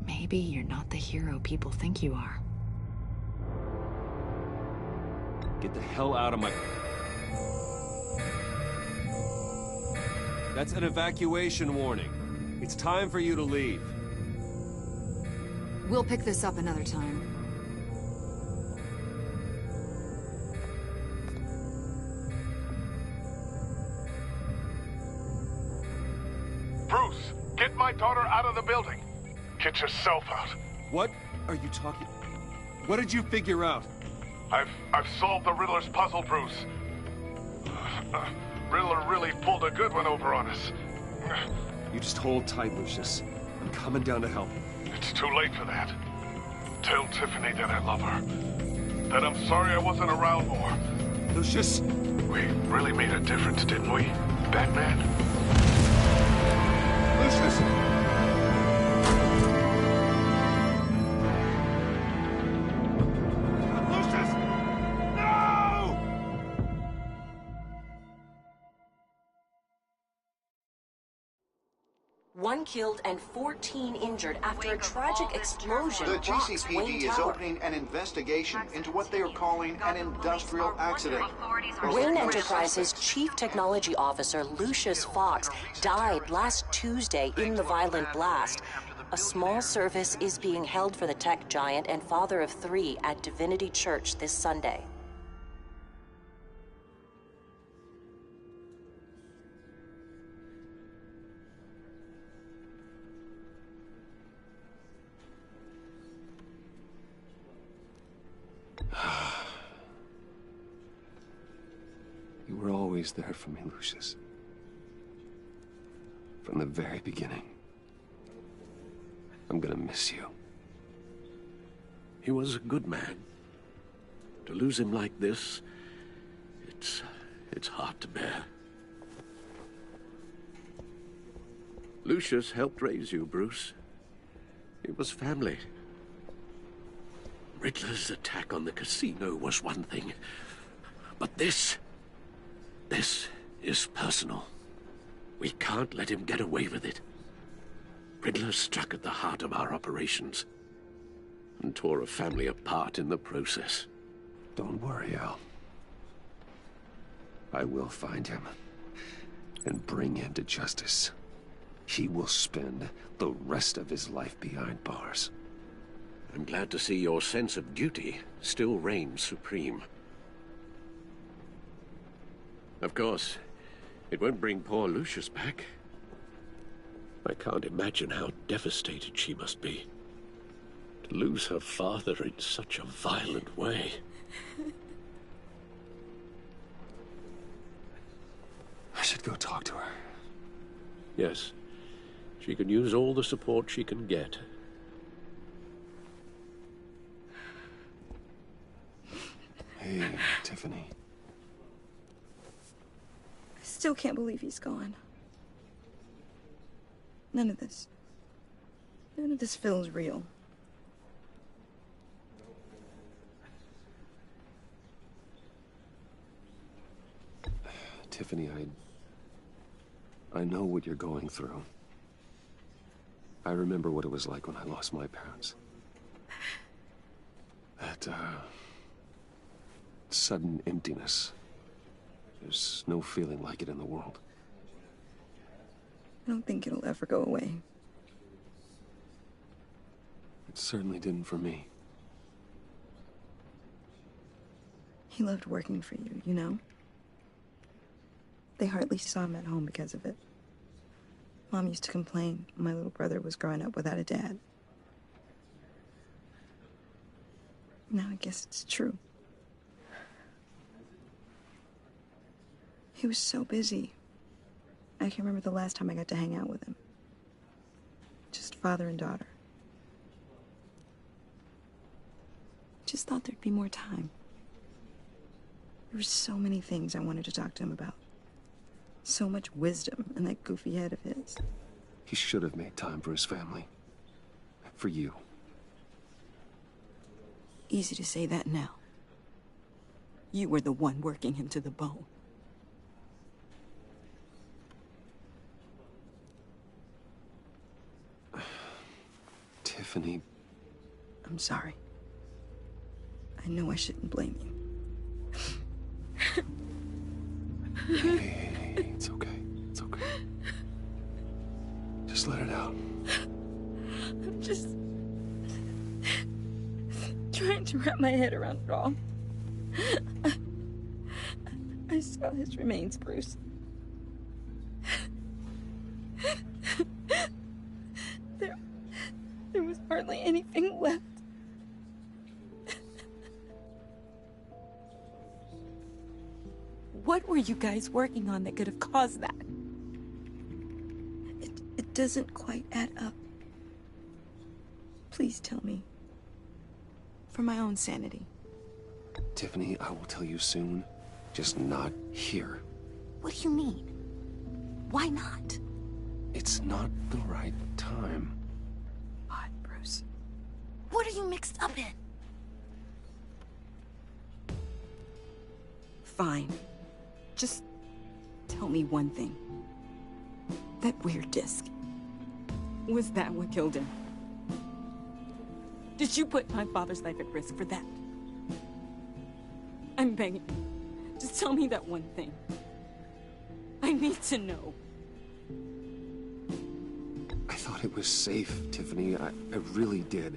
Maybe you're not the hero people think you are. Get the hell out of my... That's an evacuation warning. It's time for you to leave. We'll pick this up another time. Bruce, get my daughter out of the building. Get yourself out. What are you talking... What did you figure out? I've solved the Riddler's puzzle, Bruce. Riddler really pulled a good one over on us. You just hold tight, Lucius. I'm coming down to help. It's too late for that. Tell Tiffany that I love her. That I'm sorry I wasn't around more. Lucius! We really made a difference, didn't we, Batman? Lucius! One killed and 14 injured after a tragic explosion. The rocks GCPD Wayne is Tower. opening an investigation into what they are calling an industrial accident. Wayne Enterprises' Chief Technology Officer Lucius Fox died last Tuesday in the violent blast. A small service is being held for the tech giant and father of 3 at Divinity Church this Sunday. You were always there for me, Lucius. From the very beginning. I'm gonna miss you. He was a good man. To lose him like this, it's hard to bear. Lucius helped raise you, Bruce. It was family. Riddler's attack on the casino was one thing, but this is personal. We can't let him get away with it. Riddler struck at the heart of our operations and tore a family apart in the process. Don't worry, Al. I will find him and bring him to justice. He will spend the rest of his life behind bars. I'm glad to see your sense of duty still reigns supreme. Of course, it won't bring poor Lucius back. I can't imagine how devastated she must be. To lose her father in such a violent way. I should go talk to her. Yes, she can use all the support she can get. Hey, Tiffany. I still can't believe he's gone. None of this feels real. Tiffany, I know what you're going through. I remember what it was like when I lost my parents. That, sudden emptiness. There's no feeling like it in the world. I don't think it'll ever go away. It certainly didn't for me. He loved working for you, you know? They hardly saw him at home because of it. Mom used to complain my little brother was growing up without a dad. Now I guess it's true. He was so busy. I can't remember the last time I got to hang out with him. Just father and daughter. Just thought there'd be more time. There were so many things I wanted to talk to him about. So much wisdom in that goofy head of his. He should have made time for his family. For you. Easy to say that now. You were the one working him to the bone. Tiffany. I'm sorry. I know I shouldn't blame you. Hey, it's okay. It's okay. Just let it out. I'm just trying to wrap my head around it all. I saw his remains, Bruce. There was hardly anything left. What were you guys working on that could have caused that? It doesn't quite add up. Please tell me. For my own sanity. Tiffany, I will tell you soon. Just not here. What do you mean? Why not? It's not the right time. What, Bruce? What are you mixed up in? Fine. Just tell me one thing. That weird disc. Was that what killed him? Did you put my father's life at risk for that? I'm begging you. Just tell me that one thing. I need to know. I thought it was safe, Tiffany. I really did.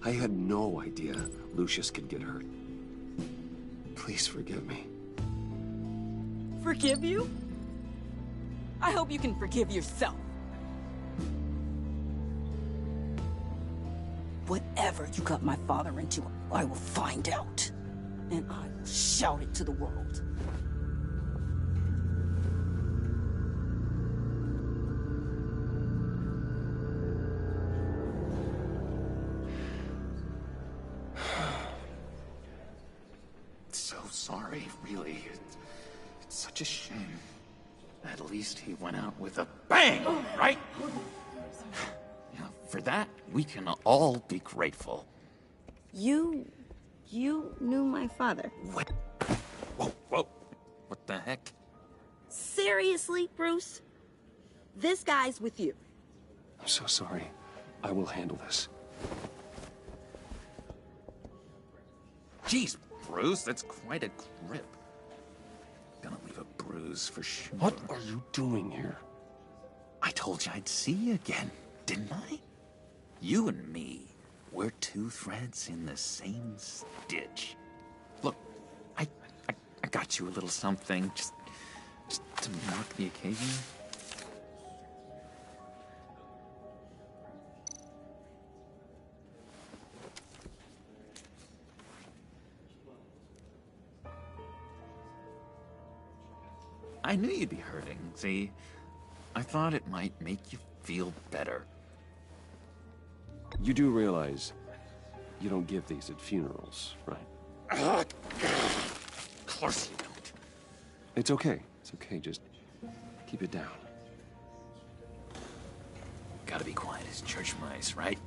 I had no idea Lucius could get hurt. Please forgive me. Forgive you? I hope you can forgive yourself. Whatever you got my father into, I will find out. And I will shout it to the world. So sorry, really. It's such a shame. At least he went out with a bang, right? Yeah, for that, we can all be grateful. You knew my father. What? Whoa. What the heck? Seriously, Bruce? This guy's with you. I'm so sorry. I will handle this. Jeez, Bruce, that's quite a grip. Gonna leave a bruise for sure. What are you doing here? I told you I'd see you again, didn't I? You and me, we're two threads in the same stitch. Look, I got you a little something, just to mark the occasion. I knew you'd be hurting, see? I thought it might make you feel better. You do realize you don't give these at funerals, right? Of course you don't. It's okay. It's okay. Just keep it down. Gotta be quiet as church mice, right?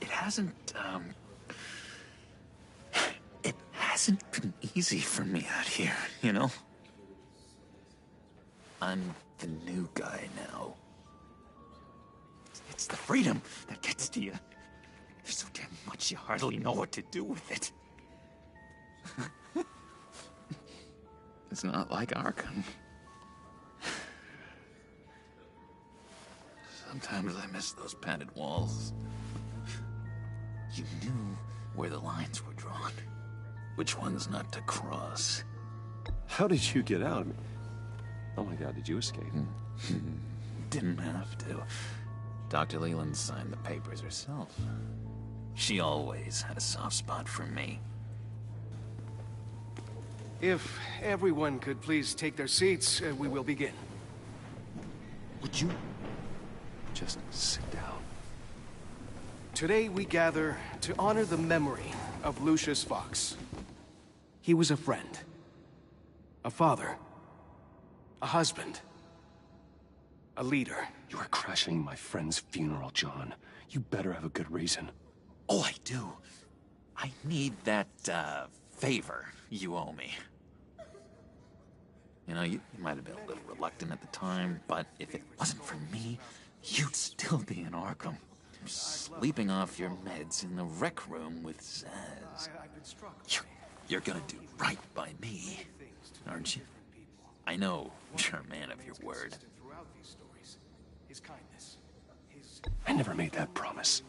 It hasn't been easy for me out here, you know? I'm the new guy now. It's the freedom that gets to you. There's so damn much you hardly know what to do with it. It's not like Arkham. Sometimes I miss those padded walls. You knew where the lines were drawn. Which ones not to cross. How did you get out? Oh my God, did you escape? Didn't have to. Dr. Leland signed the papers herself. She always had a soft spot for me. If everyone could please take their seats, we will begin. Would you just sit down? Today we gather to honor the memory of Lucius Fox. He was a friend, a father, a husband, a leader. You are crashing my friend's funeral, John. You better have a good reason. Oh, I do. I need that, favor you owe me. You know, you might have been a little reluctant at the time, but if it wasn't for me, you'd still be in Arkham. Sleeping off your meds in the rec room with Zaz. You're gonna do right by me, aren't you? I know you're a man of your word. I never made that promise.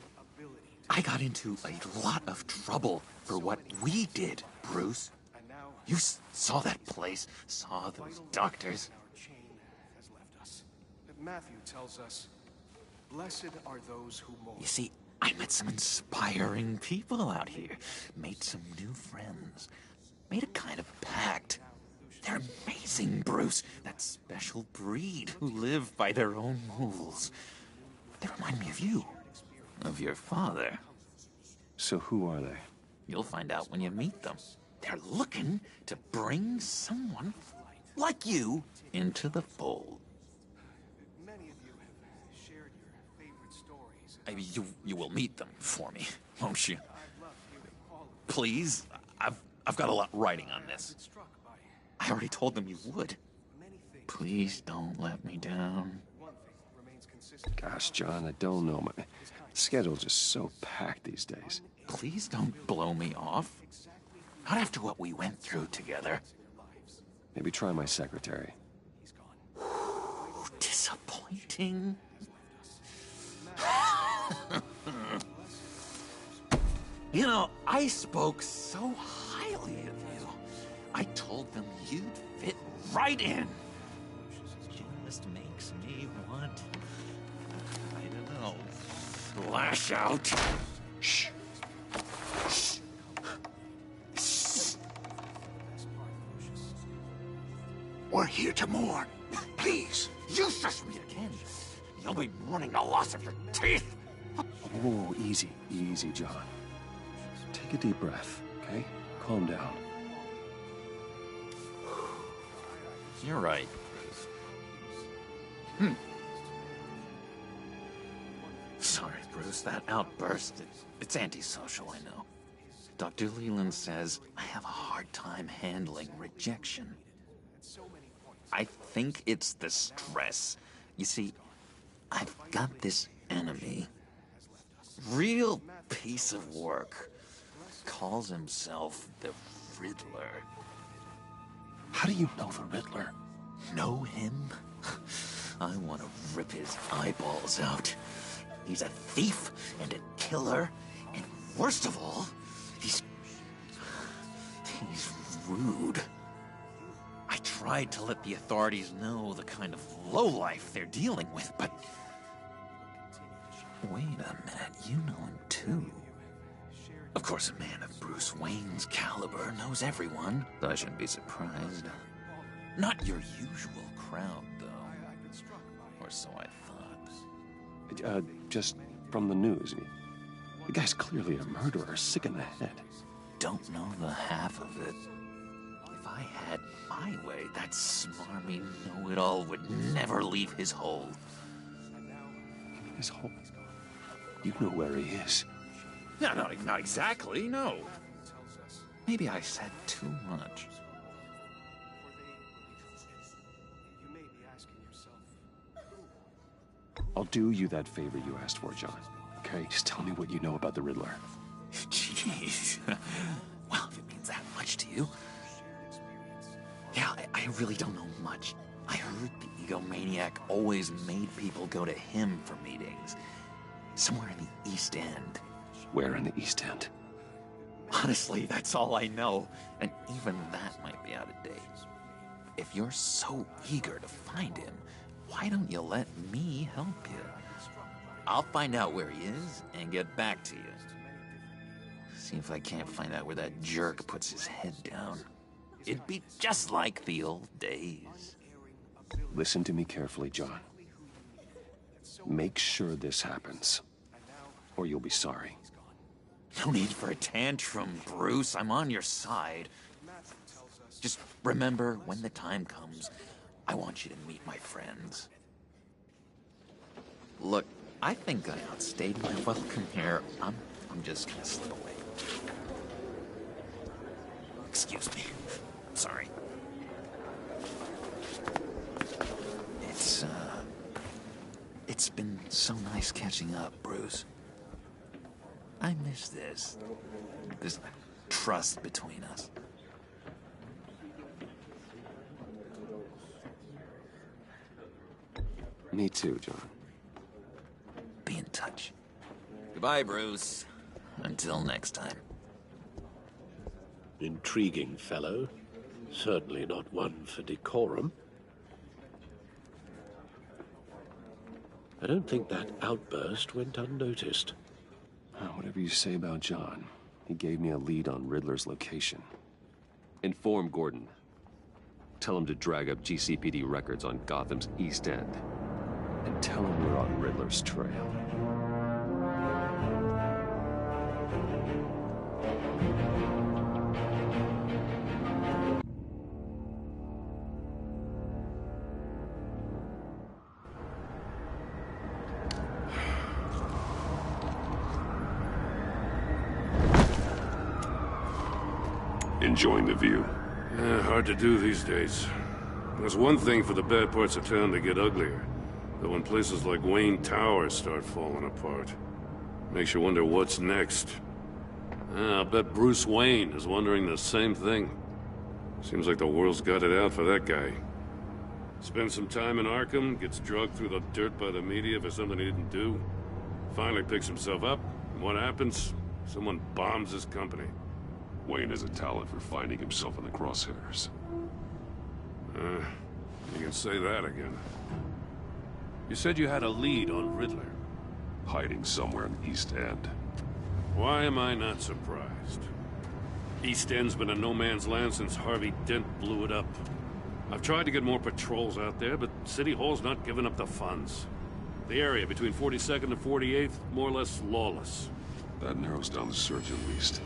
I got into a lot of trouble for what we did, Bruce. You saw that place, saw those doctors. Matthew tells us, blessed are those who mourn. You see, I met some inspiring people out here. Made some new friends. Made a kind of pact. They're amazing, Bruce. That special breed who live by their own rules. They remind me of you. Of your father. So who are they? You'll find out when you meet them. They're looking to bring someone like you into the fold. Many of you have shared your favorite stories. You will meet them for me, won't you? Please, I've got a lot writing on this. I already told them you would. Please don't let me down. Gosh, John, I don't know. My schedule's just so packed these days. Please don't blow me off. Not after what we went through together. Maybe try my secretary. Disappointing. You know, I spoke so highly of you. I told them you'd fit right in. Just makes me want, I don't know, lash out. Shh. Shh. Shh. We're here to mourn. Please, you shush me again. You'll be mourning the loss of your teeth. Oh, easy, easy, John. Take a deep breath, okay? Calm down. You're right. Sorry, Bruce, that outburst, it's antisocial, I know. Dr. Leland says I have a hard time handling rejection. I think it's the stress. You see, I've got this enemy. Real piece of work. Calls himself the Riddler. How do you know the Riddler? Know him? I want to rip his eyeballs out. He's a thief and a killer, and worst of all, he's rude. I tried to let the authorities know the kind of lowlife they're dealing with, but... Wait a minute, you know him too. Of course, a man of Bruce Wayne's caliber knows everyone. I shouldn't be surprised. Not your usual crowd, though. Or so I thought. Just from the news. The guy's clearly a murderer, sick in the head. Don't know the half of it. If I had my way, that smarmy know-it-all would never leave his hole. His hole? You know where he is. No, not exactly, no. Maybe I said too much. I'll do you that favor you asked for, John. Okay? Just tell me what you know about the Riddler. Jeez. Well, if it means that much to you. Yeah, I really don't know much. I heard the egomaniac always made people go to him for meetings. Somewhere in the East End. Where in the East End? Honestly, that's all I know. And even that might be out of date. If you're so eager to find him, why don't you let me help you? I'll find out where he is and get back to you. See if I can't find out where that jerk puts his head down. It'd be just like the old days. Listen to me carefully, John. Make sure this happens, or you'll be sorry. No need for a tantrum, Bruce. I'm on your side. Just remember, when the time comes, I want you to meet my friends. Look, I think I outstayed my welcome here. I'm just gonna slip away. Excuse me. Sorry. It's been so nice catching up, Bruce. I miss this trust between us. Me too, John. Be in touch. Goodbye, Bruce. Until next time. Intriguing fellow. Certainly not one for decorum. I don't think that outburst went unnoticed. Whatever you say about John, he gave me a lead on Riddler's location. Inform Gordon. Tell him to drag up GCPD records on Gotham's East End. And tell him we're on Riddler's trail. Enjoying the view? Yeah, hard to do these days. There's one thing for the bad parts of town to get uglier. But when places like Wayne Tower start falling apart, makes you wonder what's next. I'll bet Bruce Wayne is wondering the same thing. Seems like the world's got it out for that guy. Spends some time in Arkham, gets drugged through the dirt by the media for something he didn't do. Finally picks himself up, and what happens? Someone bombs his company. Wayne has a talent for finding himself in the crosshairs. You can say that again. You said you had a lead on Riddler. Hiding somewhere in East End. Why am I not surprised? East End's been a no-man's land since Harvey Dent blew it up. I've tried to get more patrols out there, but City Hall's not giving up the funds. The area between 42nd and 48th, more or less lawless. That narrows down the search at least.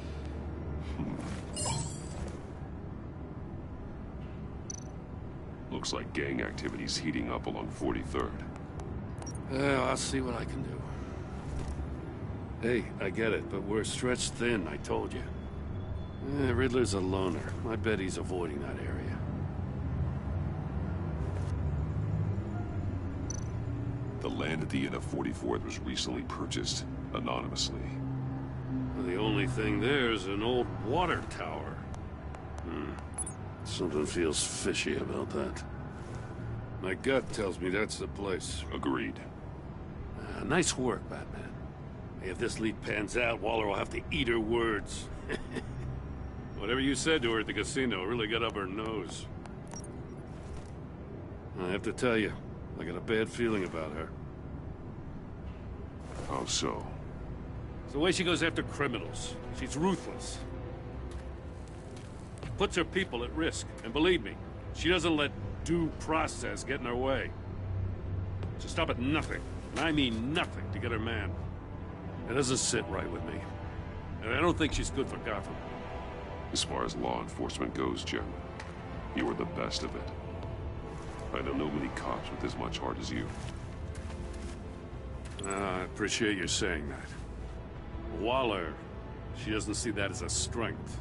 Looks like gang activity's heating up along 43rd. Well, I'll see what I can do. Hey, I get it, but we're stretched thin, I told you. Riddler's a loner. I bet he's avoiding that area. The land at the end of 44th was recently purchased anonymously. Well, the only thing there is an old water tower. Something feels fishy about that. My gut tells me that's the place. Agreed. Nice work, Batman. If this lead pans out, Waller will have to eat her words. Whatever you said to her at the casino really got up her nose. I have to tell you, I got a bad feeling about her. How so? It's the way she goes after criminals. She's ruthless. Puts her people at risk. And believe me, she doesn't let due process get in her way. She'll stop at nothing, and I mean nothing, to get her man. It doesn't sit right with me. And I don't think she's good for Gotham. As far as law enforcement goes, Jim, you are the best of it. I don't know many cops with as much heart as you. I appreciate you saying that. Waller, she doesn't see that as a strength.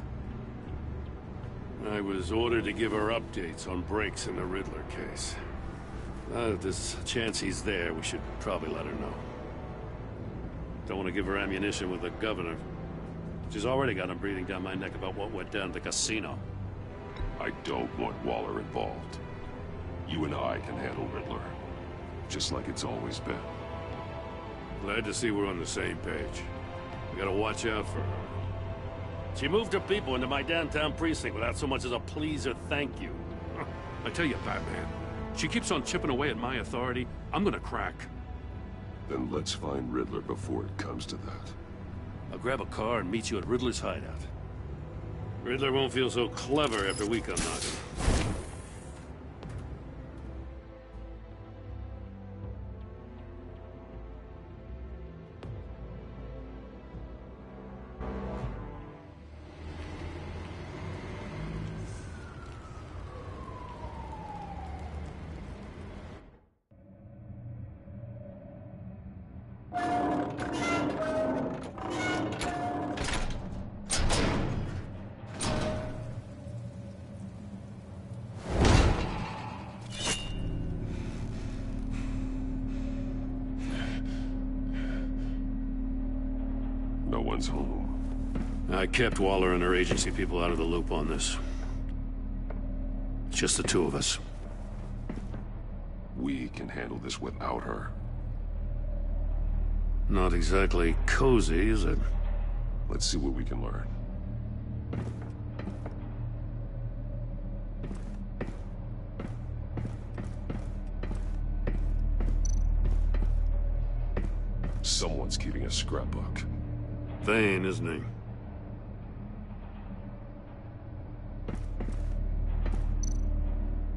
I was ordered to give her updates on breaks in the Riddler case. If there's a chance he's there, we should probably let her know. Don't want to give her ammunition with the governor. She's already got him breathing down my neck about what went down at the casino. I don't want Waller involved. You and I can handle Riddler, just like it's always been. Glad to see we're on the same page. We gotta watch out for her. She moved her people into my downtown precinct without so much as a please or thank you. I tell you, Batman, she keeps on chipping away at my authority. I'm gonna crack. Then let's find Riddler before it comes to that. I'll grab a car and meet you at Riddler's hideout. Riddler won't feel so clever after we come knocking. No one's home. I kept Waller and her agency people out of the loop on this. It's just the two of us. We can handle this without her. Not exactly cozy, is it? Let's see what we can learn. Someone's keeping a scrapbook. Vane, isn't he?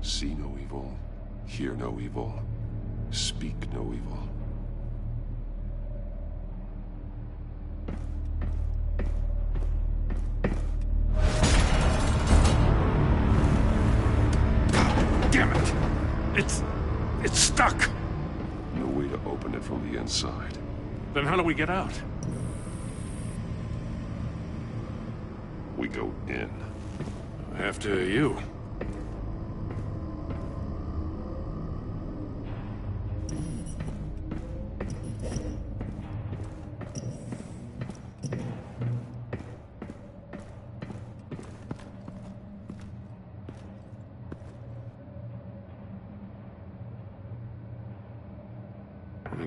See no evil, hear no evil, speak no evil. Damn it! It's stuck! No way to open it from the inside. Then how do we get out? We go in. After you.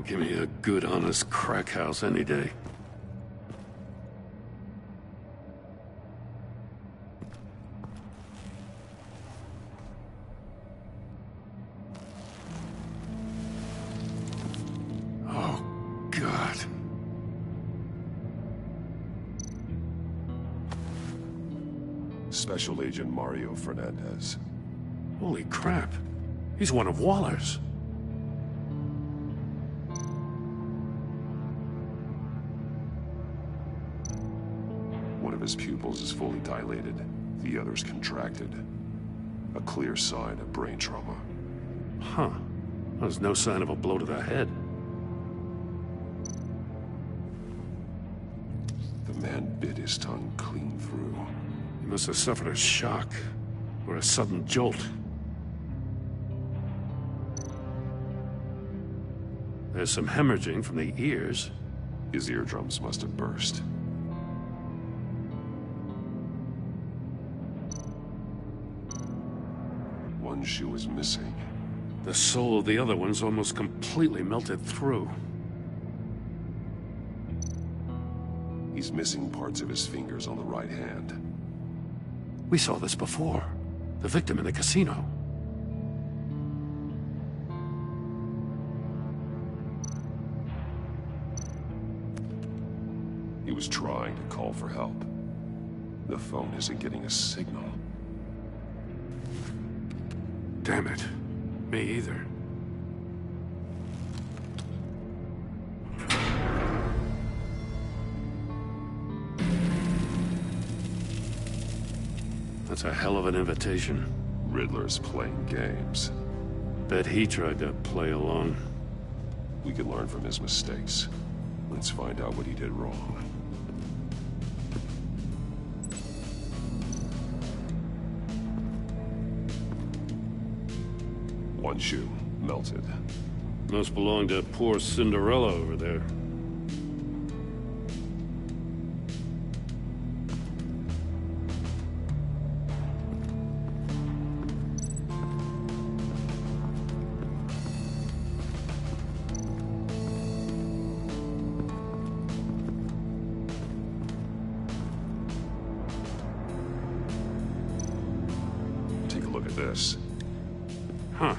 Give me a good, honest crack house any day. Oh, God. Special Agent Mario Fernandez. Holy crap. He's one of Waller's. One of his pupils is fully dilated, the other's contracted. A clear sign of brain trauma. Huh. There's no sign of a blow to the head. The man bit his tongue clean through. He must have suffered a shock, or a sudden jolt. There's some hemorrhaging from the ears. His eardrums must have burst. One shoe is missing. The sole of the other one's almost completely melted through. He's missing parts of his fingers on the right hand. We saw this before. The victim in the casino. He was trying to call for help. The phone isn't getting a signal. Damn it. Me either. That's a hell of an invitation. Riddler's playing games. Bet he tried to play along. We can learn from his mistakes. Let's find out what he did wrong. One shoe, melted. Must belong to poor Cinderella over there. Take a look at this. Huh.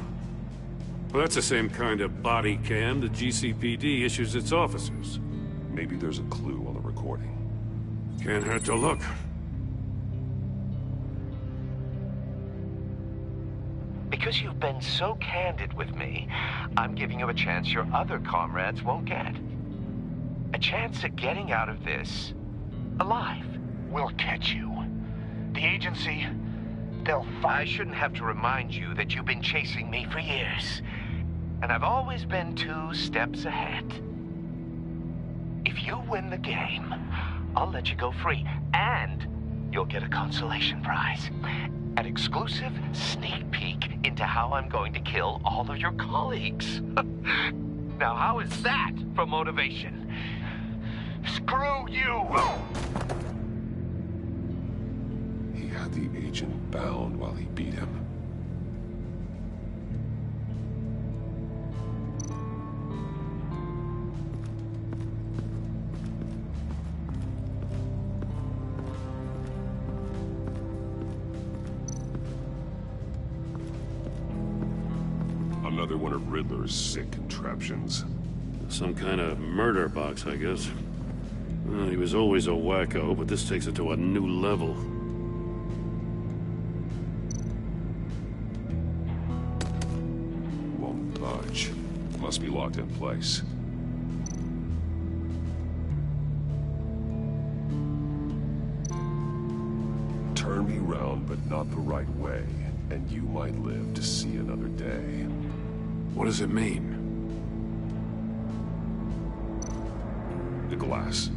Well, that's the same kind of body cam the GCPD issues its officers. Maybe there's a clue on the recording. Can't hurt to look. Because you've been so candid with me, I'm giving you a chance your other comrades won't get. A chance at getting out of this alive. We'll catch you. The agency, they'll find... I shouldn't have to remind you that you've been chasing me for years. And I've always been 2 steps ahead. If you win the game, I'll let you go free. And you'll get a consolation prize. An exclusive sneak peek into how I'm going to kill all of your colleagues. Now, how is that for motivation? Screw you! He had the agent bound while he beat him. Another one of Riddler's sick contraptions. Some kind of murder box, I guess. Well, he was always a wacko, but this takes it to a new level. Won't budge. Must be locked in place. Turn me round, but not the right way, and you might live to see another day. What does it mean? The glass.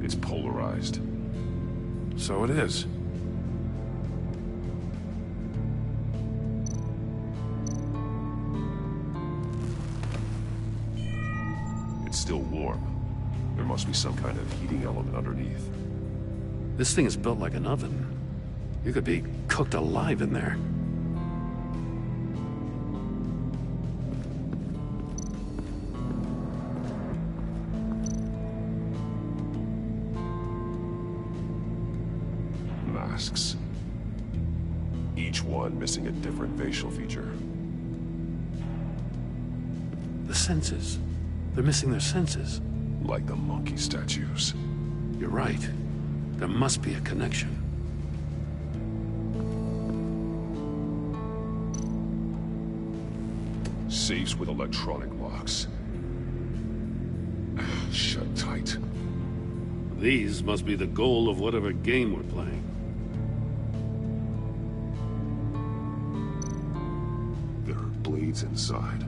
It's polarized. So it is. It's still warm. There must be some kind of heating element underneath. This thing is built like an oven. You could be cooked alive in there. Masks. Each one missing a different facial feature. The senses. They're missing their senses. Like the monkey statues. You're right. There must be a connection. Safes with electronic locks. Shut tight. These must be the goal of whatever game we're playing. There are blades inside.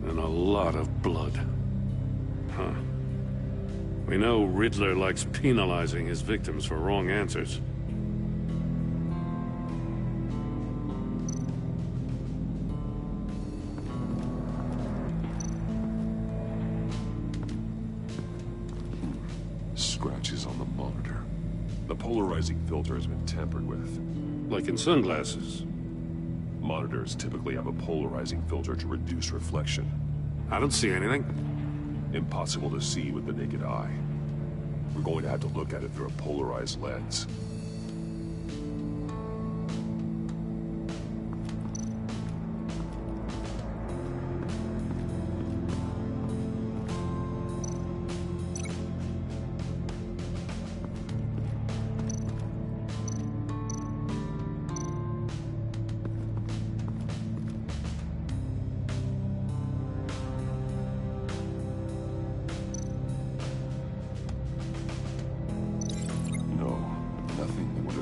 And a lot of blood. Huh. We know Riddler likes penalizing his victims for wrong answers. Scratches on the monitor. The polarizing filter has been tampered with. Like in sunglasses. Monitors typically have a polarizing filter to reduce reflection. I don't see anything. Impossible to see with the naked eye. We're going to have to look at it through a polarized lens.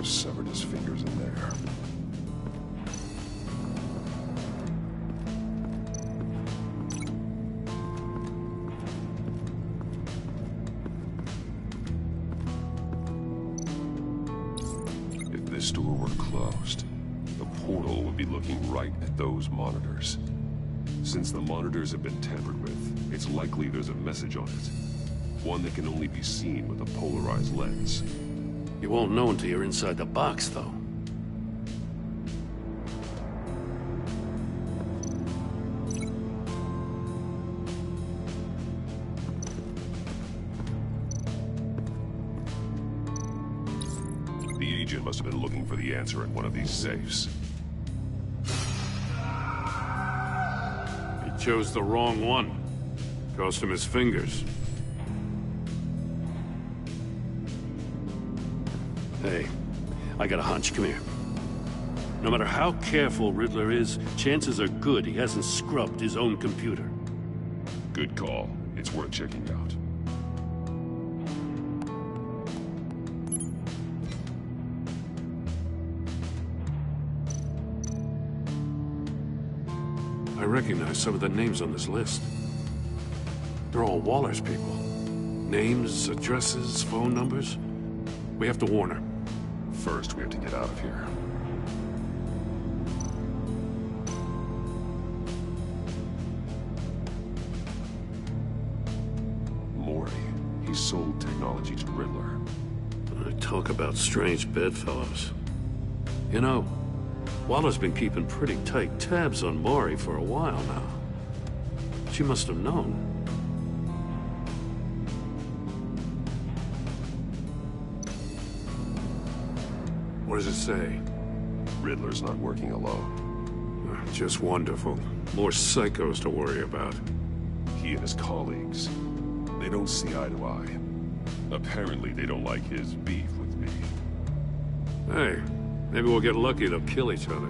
Severed his fingers in there. If this door were closed, the portal would be looking right at those monitors. Since the monitors have been tampered with, it's likely there's a message on it. One that can only be seen with a polarized lens. You won't know until you're inside the box, though. The agent must have been looking for the answer in one of these safes. He chose the wrong one. Cost him his fingers. Hey, I got a hunch. Come here. No matter how careful Riddler is, chances are good he hasn't scrubbed his own computer. Good call. It's worth checking out. I recognize some of the names on this list. They're all Waller's people. Names, addresses, phone numbers. We have to warn her. First, we have to get out of here. Mori, he sold technology to Riddler. Talk about strange bedfellows. You know, Waller's been keeping pretty tight tabs on Mori for a while now. She must have known. What does it say? Riddler's not working alone. Just wonderful. More psychos to worry about. He and his colleagues, they don't see eye to eye. Apparently, they don't like his beef with me. Hey, maybe we'll get lucky. They'll kill each other.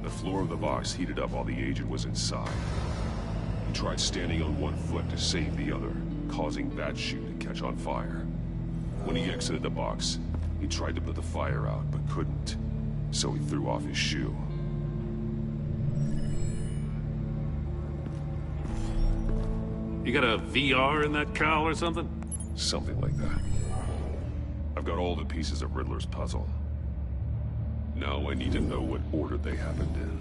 The floor of the box heated up while the agent was inside. He tried standing on one foot to save the other, causing that shoe to catch on fire. When he exited the box, he tried to put the fire out, but couldn't, so he threw off his shoe. You got a VR in that cowl or something? Something like that. I've got all the pieces of Riddler's puzzle. Now I need to know what order they happened in.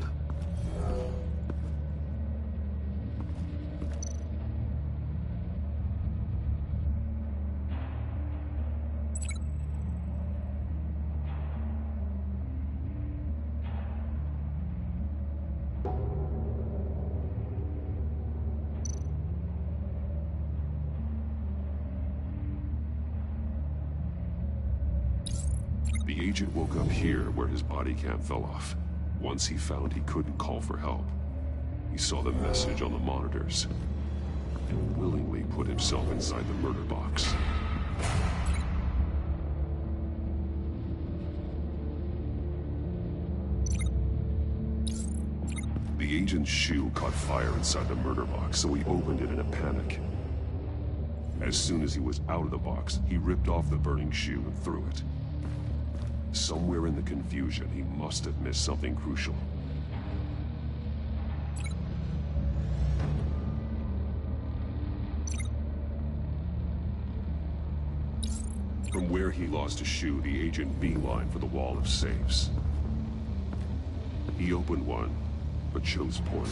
The agent woke up here where his body cam fell off. Once he found he couldn't call for help, he saw the message on the monitors and willingly put himself inside the murder box. The agent's shoe caught fire inside the murder box, so he opened it in a panic. As soon as he was out of the box, he ripped off the burning shoe and threw it. Somewhere in the confusion, he must have missed something crucial. From where he lost a shoe, the agent beelined for the wall of safes. He opened one, but chose poorly.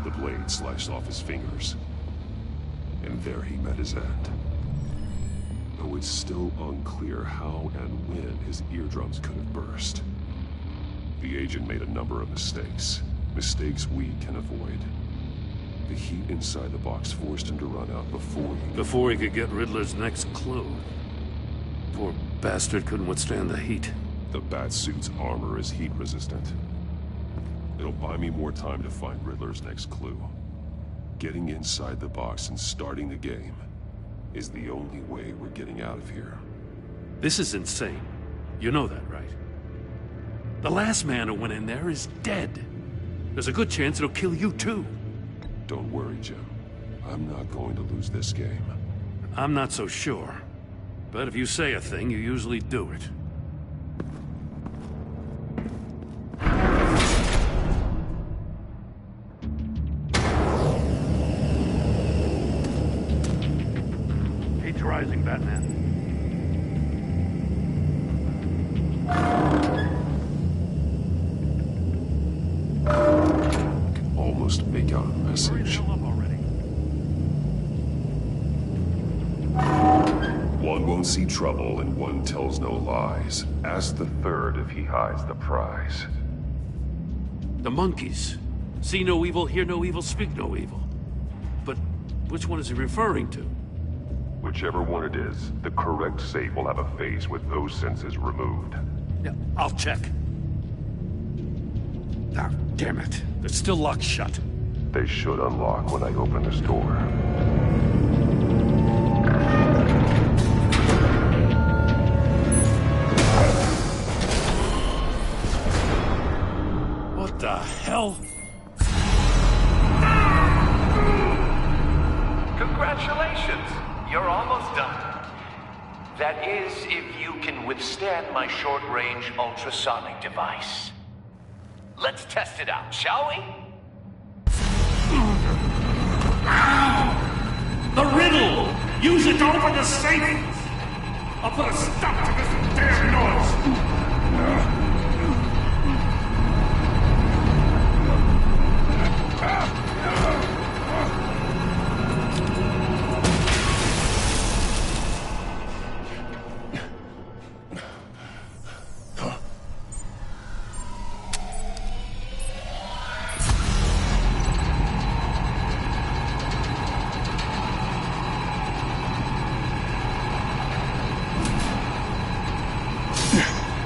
The blade sliced off his fingers. And there he met his end. Though it's still unclear how and when his eardrums could have burst. The agent made a number of mistakes. Mistakes we can avoid. The heat inside the box forced him to run out before he could get Riddler's next clue. Poor bastard couldn't withstand the heat. The Batsuit's armor is heat resistant. It'll buy me more time to find Riddler's next clue. Getting inside the box and starting the game is the only way we're getting out of here. This is insane. You know that, right? The last man who went in there is dead. There's a good chance it'll kill you too. Don't worry, Jim. I'm not going to lose this game. I'm not so sure. But if you say a thing, you usually do it. got a message. One won't see trouble and one tells no lies. Ask the third if he hides the prize. The monkeys. See no evil, hear no evil, speak no evil. But which one is he referring to? Whichever one it is, the correct safe will have a face with those senses removed. Yeah, I'll check. Ah, damn it. They're still locked shut. They should unlock when I open this door. What the hell? Congratulations! You're almost done. That is, if you can withstand my short-range ultrasonic device. Let's test it out, shall we? The riddle! Use it to open the safe! I'll put a stop to this damn noise!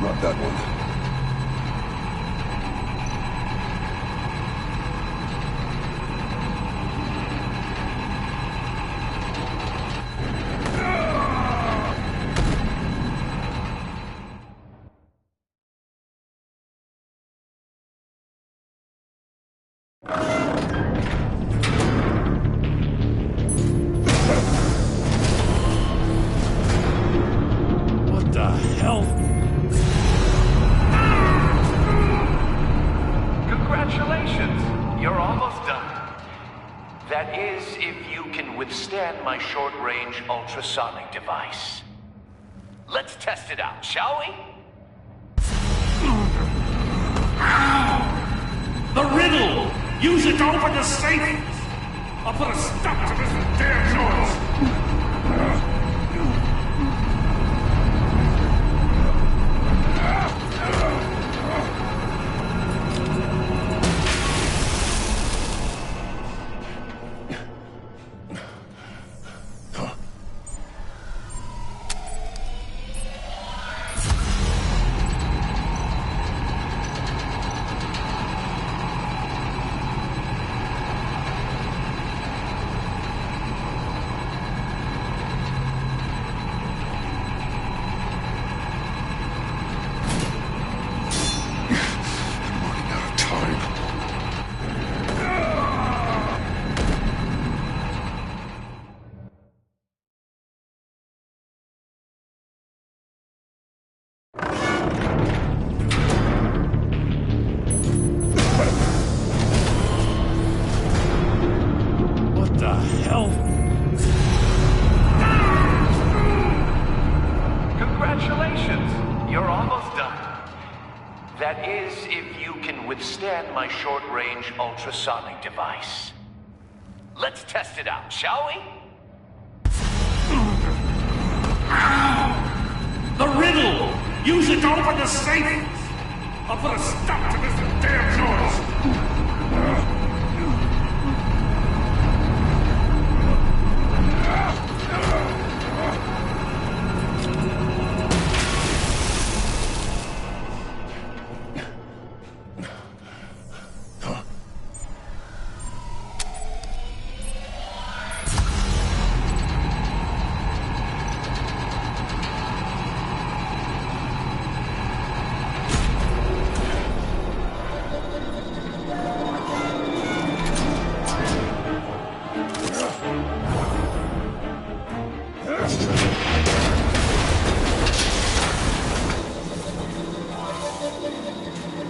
Not that one. What the hell? Congratulations! You're almost done. That is, if you can withstand my short-range ultrasonic device. Let's test it out, shall we? The riddle! Use it to open the safe! I'll put a stop to this damn noise! What the hell? Congratulations! You're almost done. That is, if you can withstand my short-range ultrasonic device. Let's test it out, shall we? The riddle! Use it to open the safe! I'll put a stop to this damn noise!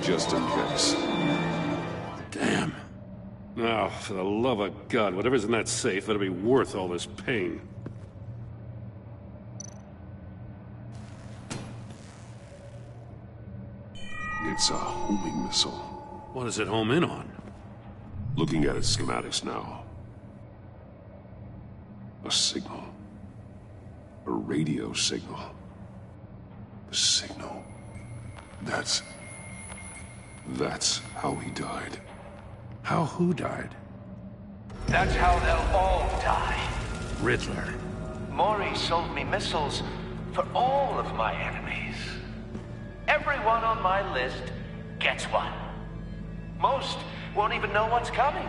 Just in case. Damn. Now, for the love of God, whatever's in that safe better be worth all this pain. It's a homing missile. What does it home in on? Looking at its schematics now. A signal. A radio signal. A signal. That's how he died. How who died? That's how they'll all die. Riddler. Maury sold me missiles for all of my enemies. Everyone on my list gets one. Most won't even know what's coming.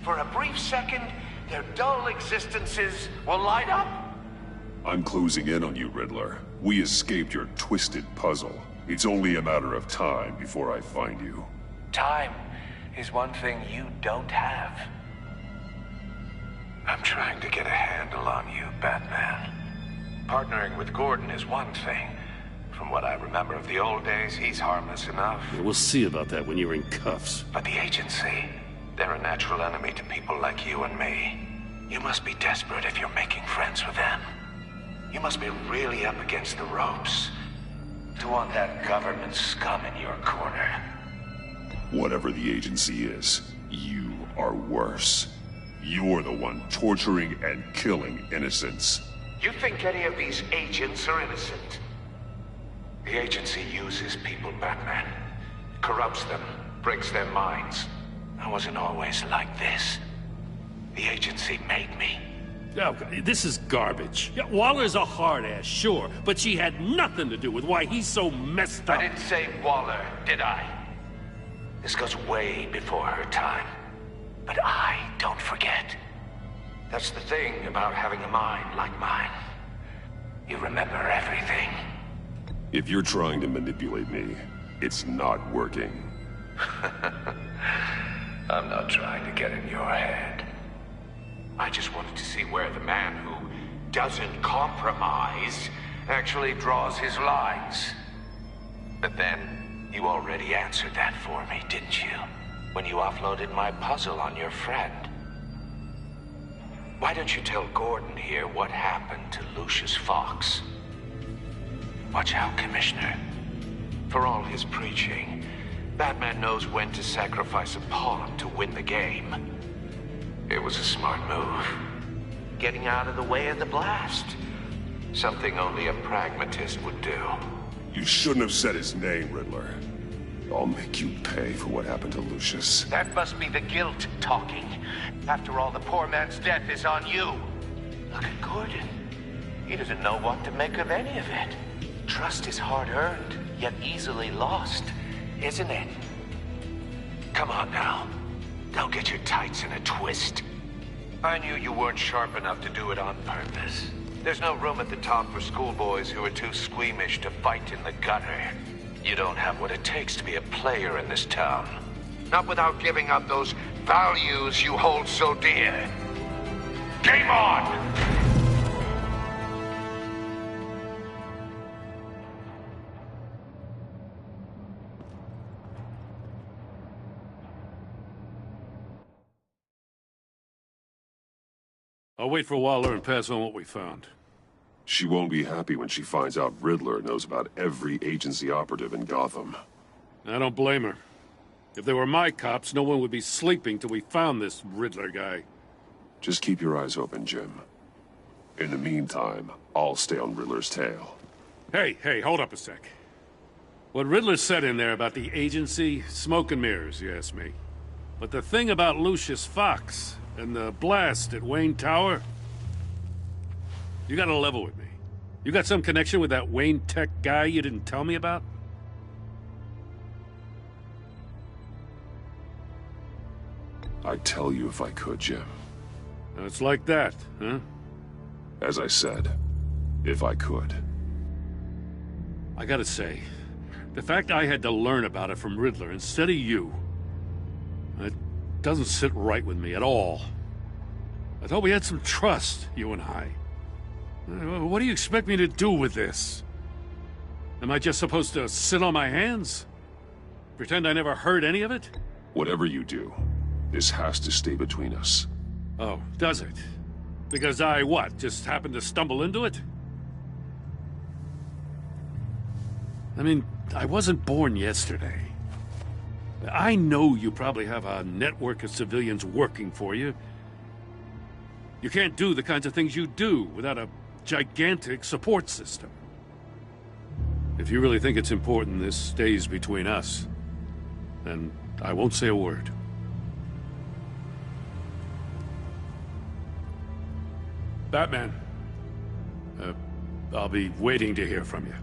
For a brief second, their dull existences will light up. I'm closing in on you, Riddler. We escaped your twisted puzzle. It's only a matter of time before I find you. Time is one thing you don't have. I'm trying to get a handle on you, Batman. Partnering with Gordon is one thing. From what I remember of the old days, he's harmless enough. Yeah, we'll see about that when you're in cuffs. But the agency, they're a natural enemy to people like you and me. You must be desperate if you're making friends with them. You must be really up against the ropes to want that government scum in your corner. Whatever the agency is, you are worse. You're the one torturing and killing innocents. You think any of these agents are innocent? The agency uses people, Batman. Corrupts them, breaks their minds. I wasn't always like this. The agency made me. Oh, this is garbage. Yeah, Waller's a hard ass, sure, but she had nothing to do with why he's so messed up. I didn't say Waller, did I? This goes way before her time. But I don't forget. That's the thing about having a mind like mine. You remember everything. If you're trying to manipulate me, it's not working. I'm not trying to get in your head. I just wanted to see where the man who doesn't compromise actually draws his lines. But then, you already answered that for me, didn't you? When you offloaded my puzzle on your friend. Why don't you tell Gordon here what happened to Lucius Fox? Watch out, Commissioner. For all his preaching, Batman knows when to sacrifice a pawn to win the game. It was a smart move. Getting out of the way of the blast. Something only a pragmatist would do. You shouldn't have said his name, Riddler. I'll make you pay for what happened to Lucius. That must be the guilt talking. After all, the poor man's death is on you. Look at Gordon. He doesn't know what to make of any of it. Trust is hard-earned, yet easily lost, isn't it? Come on now. Don't get your tights in a twist. I knew you weren't sharp enough to do it on purpose. There's no room at the top for schoolboys who are too squeamish to fight in the gutter. You don't have what it takes to be a player in this town. Not without giving up those values you hold so dear. Game on! I'll wait for Waller and pass on what we found. She won't be happy when she finds out Riddler knows about every agency operative in Gotham. I don't blame her. If they were my cops, no one would be sleeping till we found this Riddler guy. Just keep your eyes open, Jim. In the meantime, I'll stay on Riddler's tail. Hey, hold up a sec. What Riddler said in there about the agency, smoke and mirrors, you ask me. But the thing about Lucius Fox and the blast at Wayne Tower, you gotta level with me. You got some connection with that Wayne Tech guy you didn't tell me about? I'd tell you if I could, Jim. It's like that, huh? As I said, if I could. I gotta say, the fact I had to learn about it from Riddler instead of you, it doesn't sit right with me at all. I thought we had some trust, you and I. What do you expect me to do with this? Am I just supposed to sit on my hands? Pretend I never heard any of it? Whatever you do, this has to stay between us. Oh, does it? Because I, what, just happened to stumble into it? I mean, I wasn't born yesterday. I know you probably have a network of civilians working for you. You can't do the kinds of things you do without a gigantic support system. If you really think it's important this stays between us, then I won't say a word. Batman, I'll be waiting to hear from you.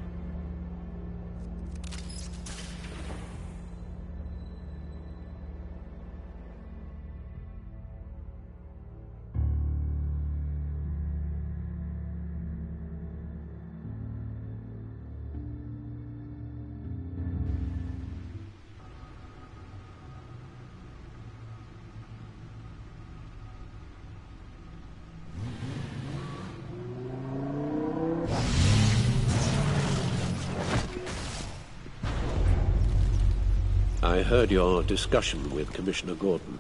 I heard your discussion with Commissioner Gordon.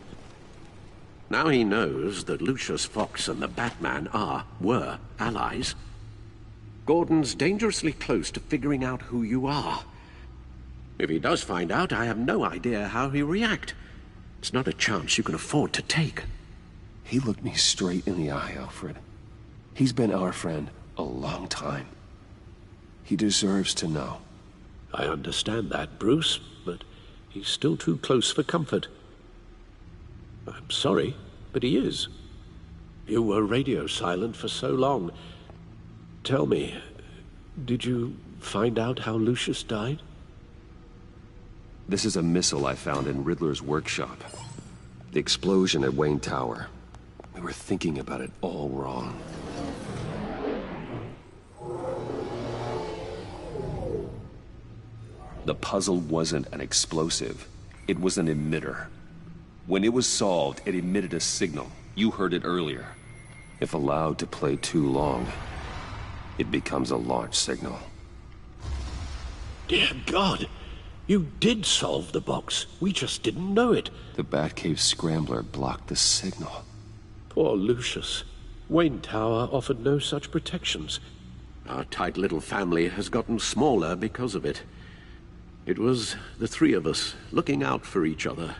Now he knows that Lucius Fox and the Batman were allies. Gordon's dangerously close to figuring out who you are. If he does find out, I have no idea how he'll react. It's not a chance you can afford to take. He looked me straight in the eye, Alfred. He's been our friend a long time. He deserves to know. I understand that, Bruce, but he's still too close for comfort. I'm sorry, but he is. You were radio silent for so long. Tell me, did you find out how Lucius died? This is a missile I found in Riddler's workshop. The explosion at Wayne Tower. We were thinking about it all wrong. The puzzle wasn't an explosive. It was an emitter. When it was solved, it emitted a signal. You heard it earlier. If allowed to play too long, it becomes a launch signal. Dear God! You did solve the box. We just didn't know it. The Batcave scrambler blocked the signal. Poor Lucius. Wayne Tower offered no such protections. Our tight little family has gotten smaller because of it. It was the three of us looking out for each other.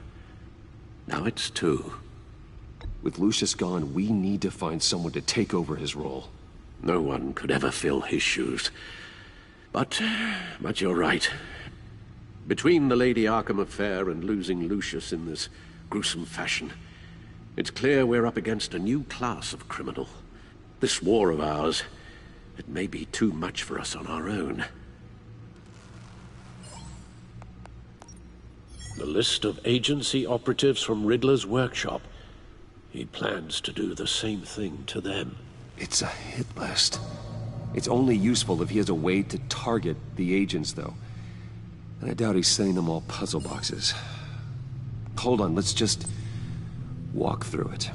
Now it's two. With Lucius gone, we need to find someone to take over his role. No one could ever fill his shoes. But you're right. Between the Lady Arkham affair and losing Lucius in this gruesome fashion, it's clear we're up against a new class of criminal. This war of ours, it may be too much for us on our own. The list of agency operatives from Riddler's workshop. He plans to do the same thing to them. It's a hit list. It's only useful if he has a way to target the agents, though. And I doubt he's sending them all puzzle boxes. Hold on, let's just walk through it.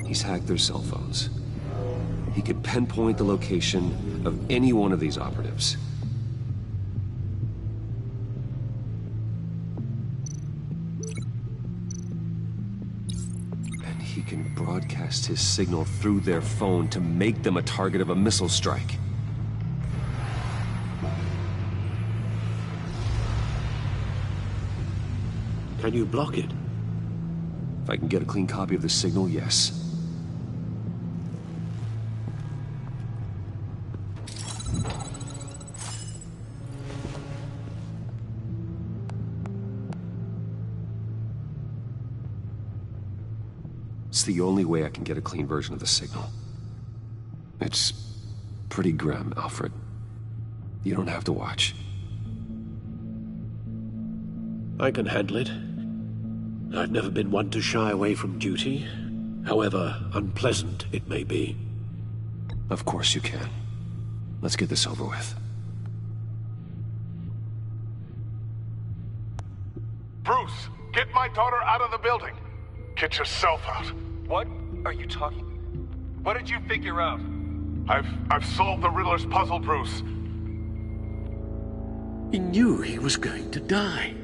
He's hacked their cell phones. He could pinpoint the location of any one of these operatives. And he can broadcast his signal through their phone to make them a target of a missile strike. Can you block it? If I can get a clean copy of the signal, yes. It's the only way I can get a clean version of the signal. It's pretty grim, Alfred. You don't have to watch. I can handle it. I've never been one to shy away from duty, however unpleasant it may be. Of course you can. Let's get this over with. Bruce, get my daughter out of the building. Get yourself out. What are you talking? What did you figure out? I've solved the Riddler's puzzle, Bruce. He knew he was going to die.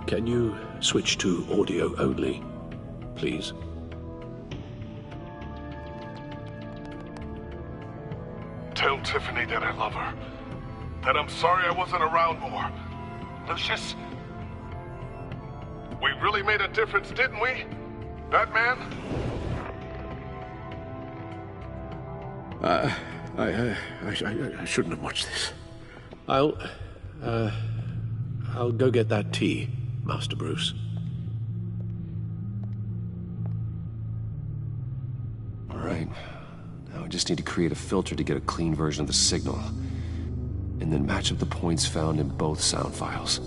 Can you switch to audio only, please? Tiffany that I love her. That I'm sorry I wasn't around more. Lucius? We really made a difference, didn't we? Batman? I shouldn't have watched this. I'll go get that tea, Master Bruce. All right. Now I just need to create a filter to get a clean version of the signal. And then match up the points found in both sound files.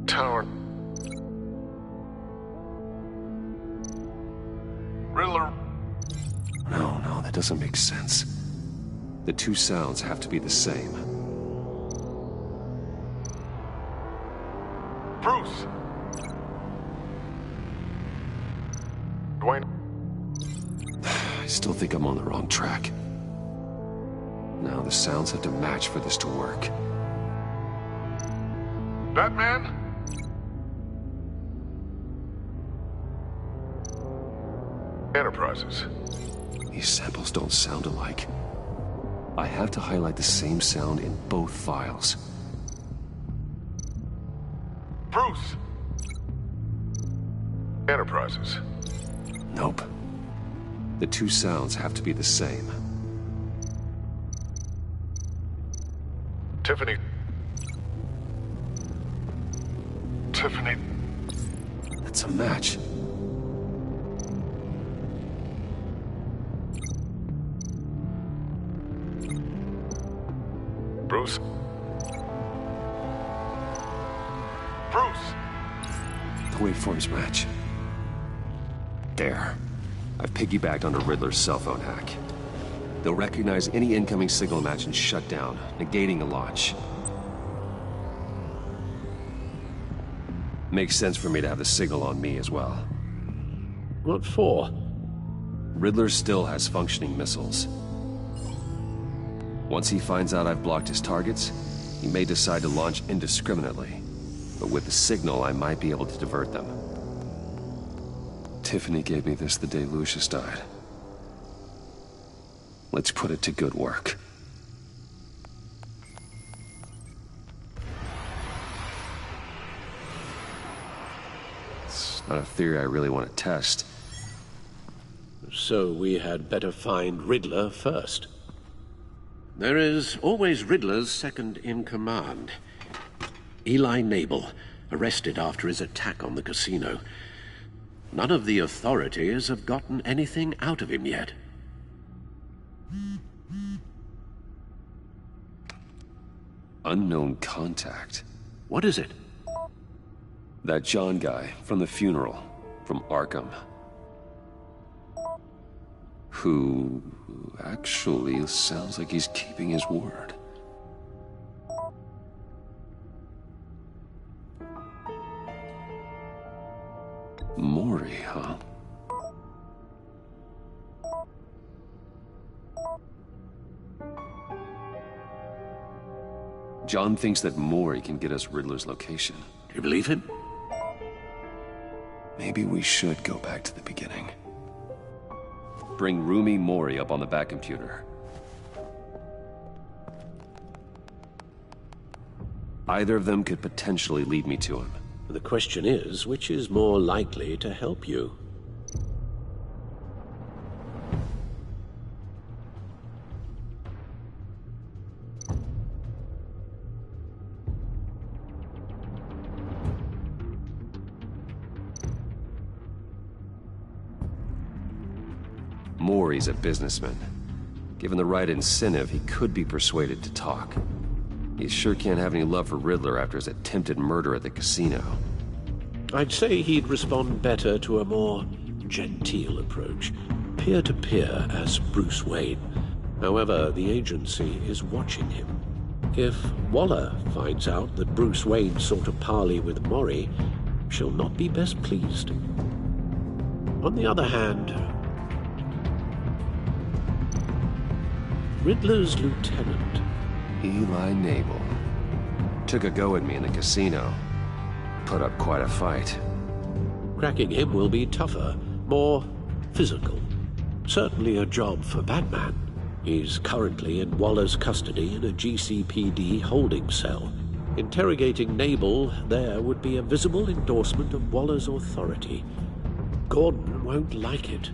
Tower. Riddler. No, that doesn't make sense. The two sounds have to be the same. Bruce! Dwayne. I still think I'm on the wrong track. Now the sounds have to match for this to work. Batman? Enterprises. These samples don't sound alike. I have to highlight the same sound in both files. Bruce! Enterprises. Nope. The two sounds have to be the same. Tiffany. Tiffany. That's a match. Bruce. Bruce! The waveforms match. There. I've piggybacked onto Riddler's cell phone hack. They'll recognize any incoming signal match and shut down, negating the launch. Makes sense for me to have the signal on me as well. What for? Riddler still has functioning missiles. Once he finds out I've blocked his targets, he may decide to launch indiscriminately. But with the signal, I might be able to divert them. Tiffany gave me this the day Lucius died. Let's put it to good work. It's not a theory I really want to test. So we had better find Riddler first. There is always Riddler's second-in-command. Eli Nabel, arrested after his attack on the casino. None of the authorities have gotten anything out of him yet. Unknown contact. What is it? That John guy from the funeral, from Arkham. Who actually sounds like he's keeping his word. Mori, huh? John thinks that Mori can get us Riddler's location. Do you believe him? Maybe we should go back to the beginning. Bring Rumi Mori up on the back computer. Either of them could potentially lead me to him. The question is, which is more likely to help you? Mori's a businessman. Given the right incentive, he could be persuaded to talk. He sure can't have any love for Riddler after his attempted murder at the casino. I'd say he'd respond better to a more genteel approach, peer-to-peer as Bruce Wayne. However, the agency is watching him. If Waller finds out that Bruce Wayne sought a parley with Mori, she'll not be best pleased. On the other hand, Riddler's lieutenant, Eli Nabel. took a go at me in the casino. Put up quite a fight. Cracking him will be tougher, more physical. Certainly a job for Batman. He's currently in Waller's custody in a GCPD holding cell. Interrogating Nabel there would be a visible endorsement of Waller's authority. Gordon won't like it.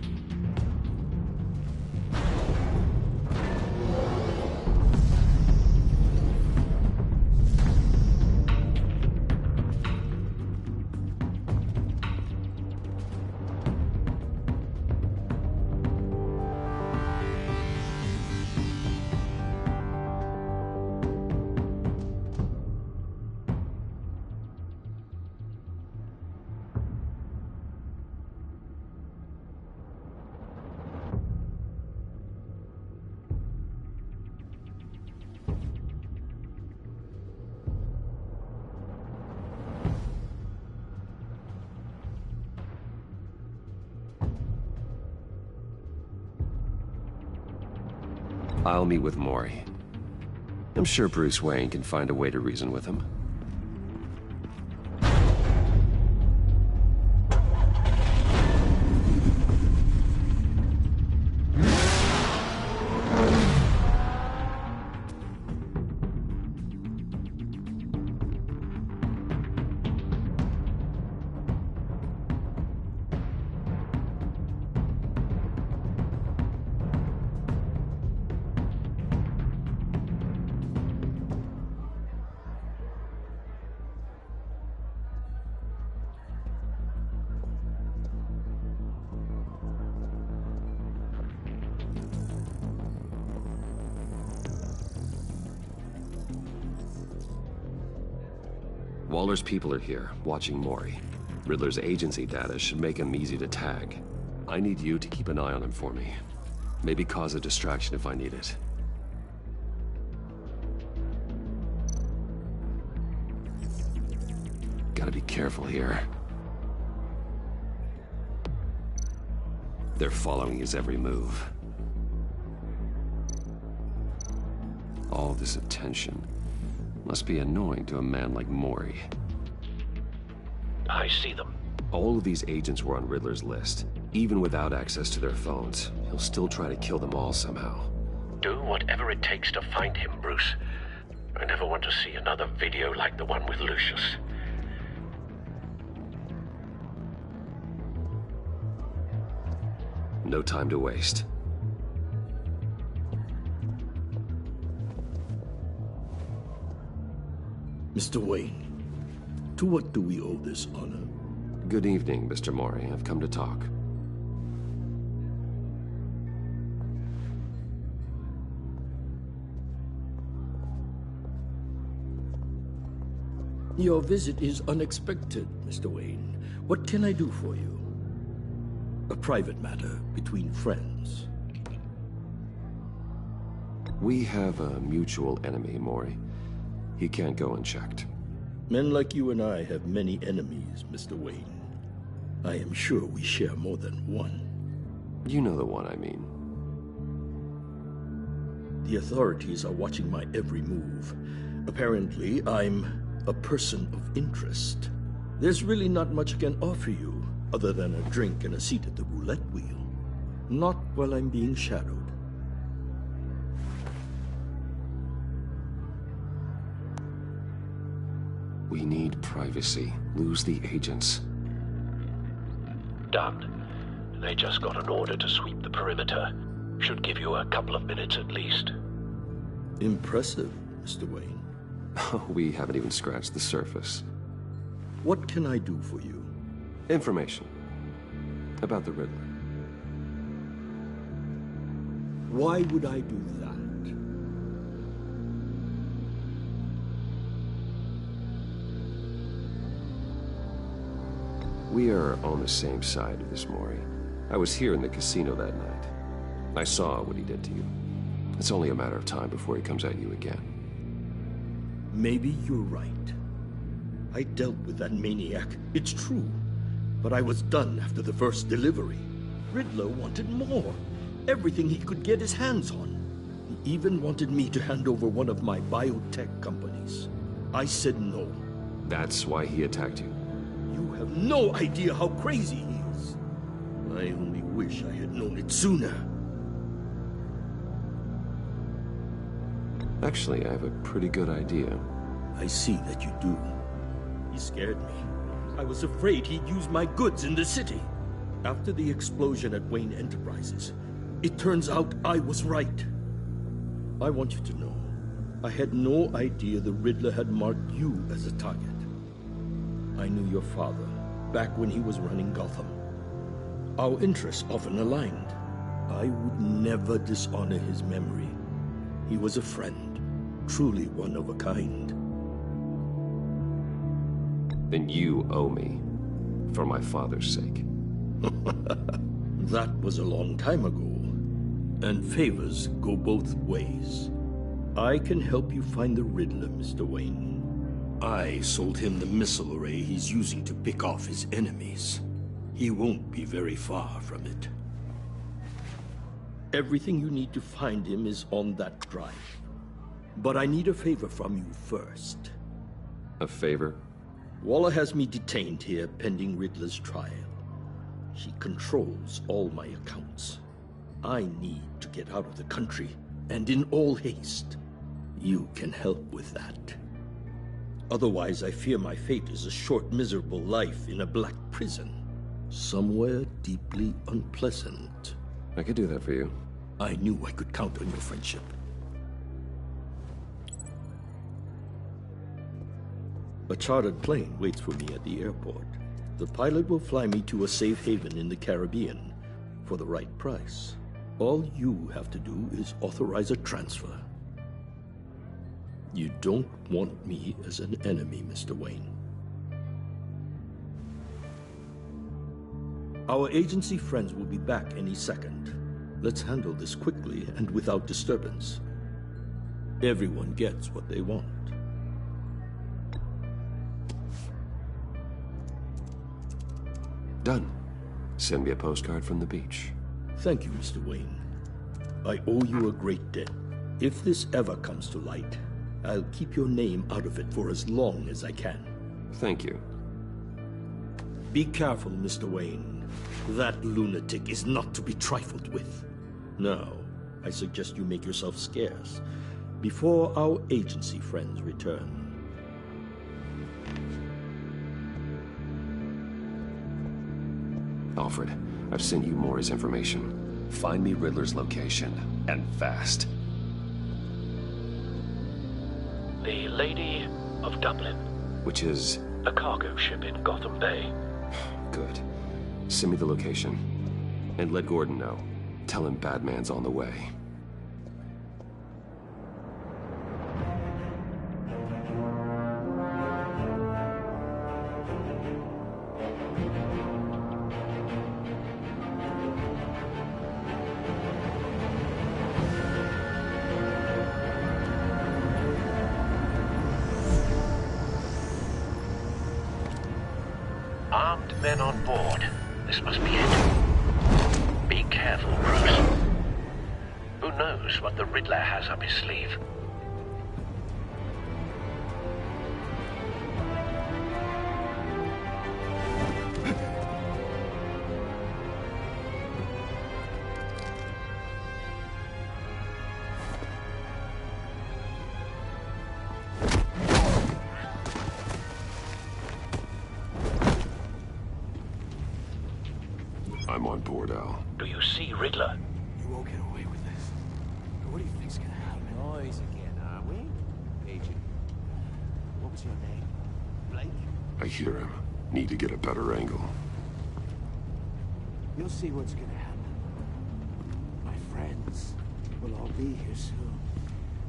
I'll meet with Mori. I'm sure Bruce Wayne can find a way to reason with him. Waller's people are here, watching Mori. Riddler's agency data should make him easy to tag. I need you to keep an eye on him for me. Maybe cause a distraction if I need it. Gotta be careful here. They're following his every move. All this attention must be annoying to a man like Mori. I see them. All of these agents were on Riddler's list. Even without access to their phones, he'll still try to kill them all somehow. Do whatever it takes to find him, Bruce. I never want to see another video like the one with Lucius. No time to waste. Mr. Wayne, to what do we owe this honor? Good evening, Mr. Mori. I've come to talk. Your visit is unexpected, Mr. Wayne. What can I do for you? A private matter between friends. We have a mutual enemy, Mori. He can't go unchecked. Men like you and I have many enemies, Mr. Wayne. I am sure we share more than one. You know the one I mean. The authorities are watching my every move. Apparently, I'm a person of interest. There's really not much I can offer you, other than a drink and a seat at the roulette wheel. Not while I'm being shadowed. We need privacy. Lose the agents. Done. They just got an order to sweep the perimeter. Should give you a couple of minutes at least. Impressive, Mr. Wayne. We haven't even scratched the surface. What can I do for you? Information. About the Riddler. Why would I do that? We are on the same side of this, Mori. I was here in the casino that night. I saw what he did to you. It's only a matter of time before he comes at you again. Maybe you're right. I dealt with that maniac, it's true. But I was done after the first delivery. Riddler wanted more. Everything he could get his hands on. He even wanted me to hand over one of my biotech companies. I said no. That's why he attacked you? You have no idea how crazy he is. I only wish I had known it sooner. Actually, I have a pretty good idea. I see that you do. He scared me. I was afraid he'd use my goods in the city. After the explosion at Wayne Enterprises, it turns out I was right. I want you to know, I had no idea the Riddler had marked you as a target. I knew your father back when he was running Gotham. Our interests often aligned. I would never dishonor his memory. He was a friend, truly one of a kind. Then you owe me, for my father's sake. That was a long time ago, and favors go both ways. I can help you find the Riddler, Mr. Wayne. I sold him the missile array he's using to pick off his enemies. He won't be very far from it. Everything you need to find him is on that drive. But I need a favor from you first. A favor? Waller has me detained here pending Riddler's trial. She controls all my accounts. I need to get out of the country, and in all haste. You can help with that. Otherwise, I fear my fate is a short, miserable life in a black prison. Somewhere deeply unpleasant. I could do that for you. I knew I could count on your friendship. A chartered plane waits for me at the airport. The pilot will fly me to a safe haven in the Caribbean for the right price. All you have to do is authorize a transfer. You don't want me as an enemy, Mr. Wayne. Our agency friends will be back any second. Let's handle this quickly and without disturbance. Everyone gets what they want. Done. Send me a postcard from the beach. Thank you, Mr. Wayne. I owe you a great debt. If this ever comes to light, I'll keep your name out of it for as long as I can. Thank you. Be careful, Mr. Wayne. That lunatic is not to be trifled with. Now, I suggest you make yourself scarce before our agency friends return. Alfred, I've sent you Maury's information. Find me Riddler's location, and fast. The Lady of Dublin. Which is? A cargo ship in Gotham Bay. Good. Send me the location. And let Gordon know. Tell him Batman's on the way. Armed men on board. This must be it. Be careful, Bruce. Who knows what the Riddler has up his sleeve? I'm on board, Al. Do you see Riddler? You won't get away with this. What do you think's gonna happen? Noise again, are we? Agent. What was your name? Blake? I hear him. Need to get a better angle. You'll see what's gonna happen. My friends will all be here soon.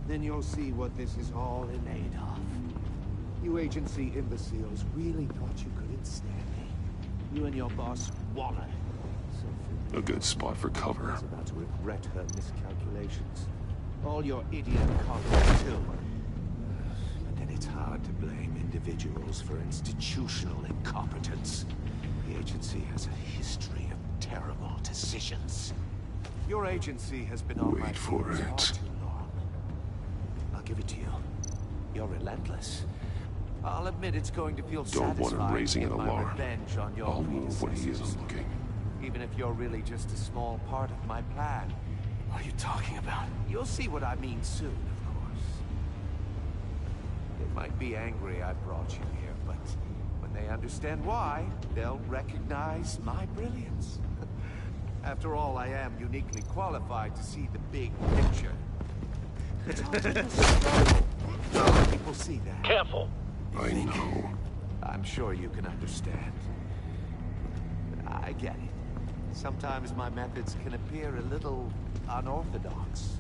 Then you'll see what this is all in aid of. You agency imbeciles really thought you could ensnare me. You and your boss, Waller. A good spot for cover. She's about to regret her miscalculations. All your idiot colleagues, too. But then it's hard to blame individuals for institutional incompetence. The agency has a history of terrible decisions. Your agency has been on my heels far too long. I'll give it to you. You're relentless. I'll admit it's going to feel Don't want him satisfying raising to an get my alarm. revenge on your I'll move when he predecessors. isn't looking. Even if you're really just a small part of my plan. What are you talking about? You'll see what I mean soon, of course. They might be angry I brought you here, but when they understand why, they'll recognize my brilliance. After all, I am uniquely qualified to see the big picture. It's all just a struggle. People see that. Careful. I know. I'm sure you can understand. I get it. Sometimes my methods can appear a little unorthodox.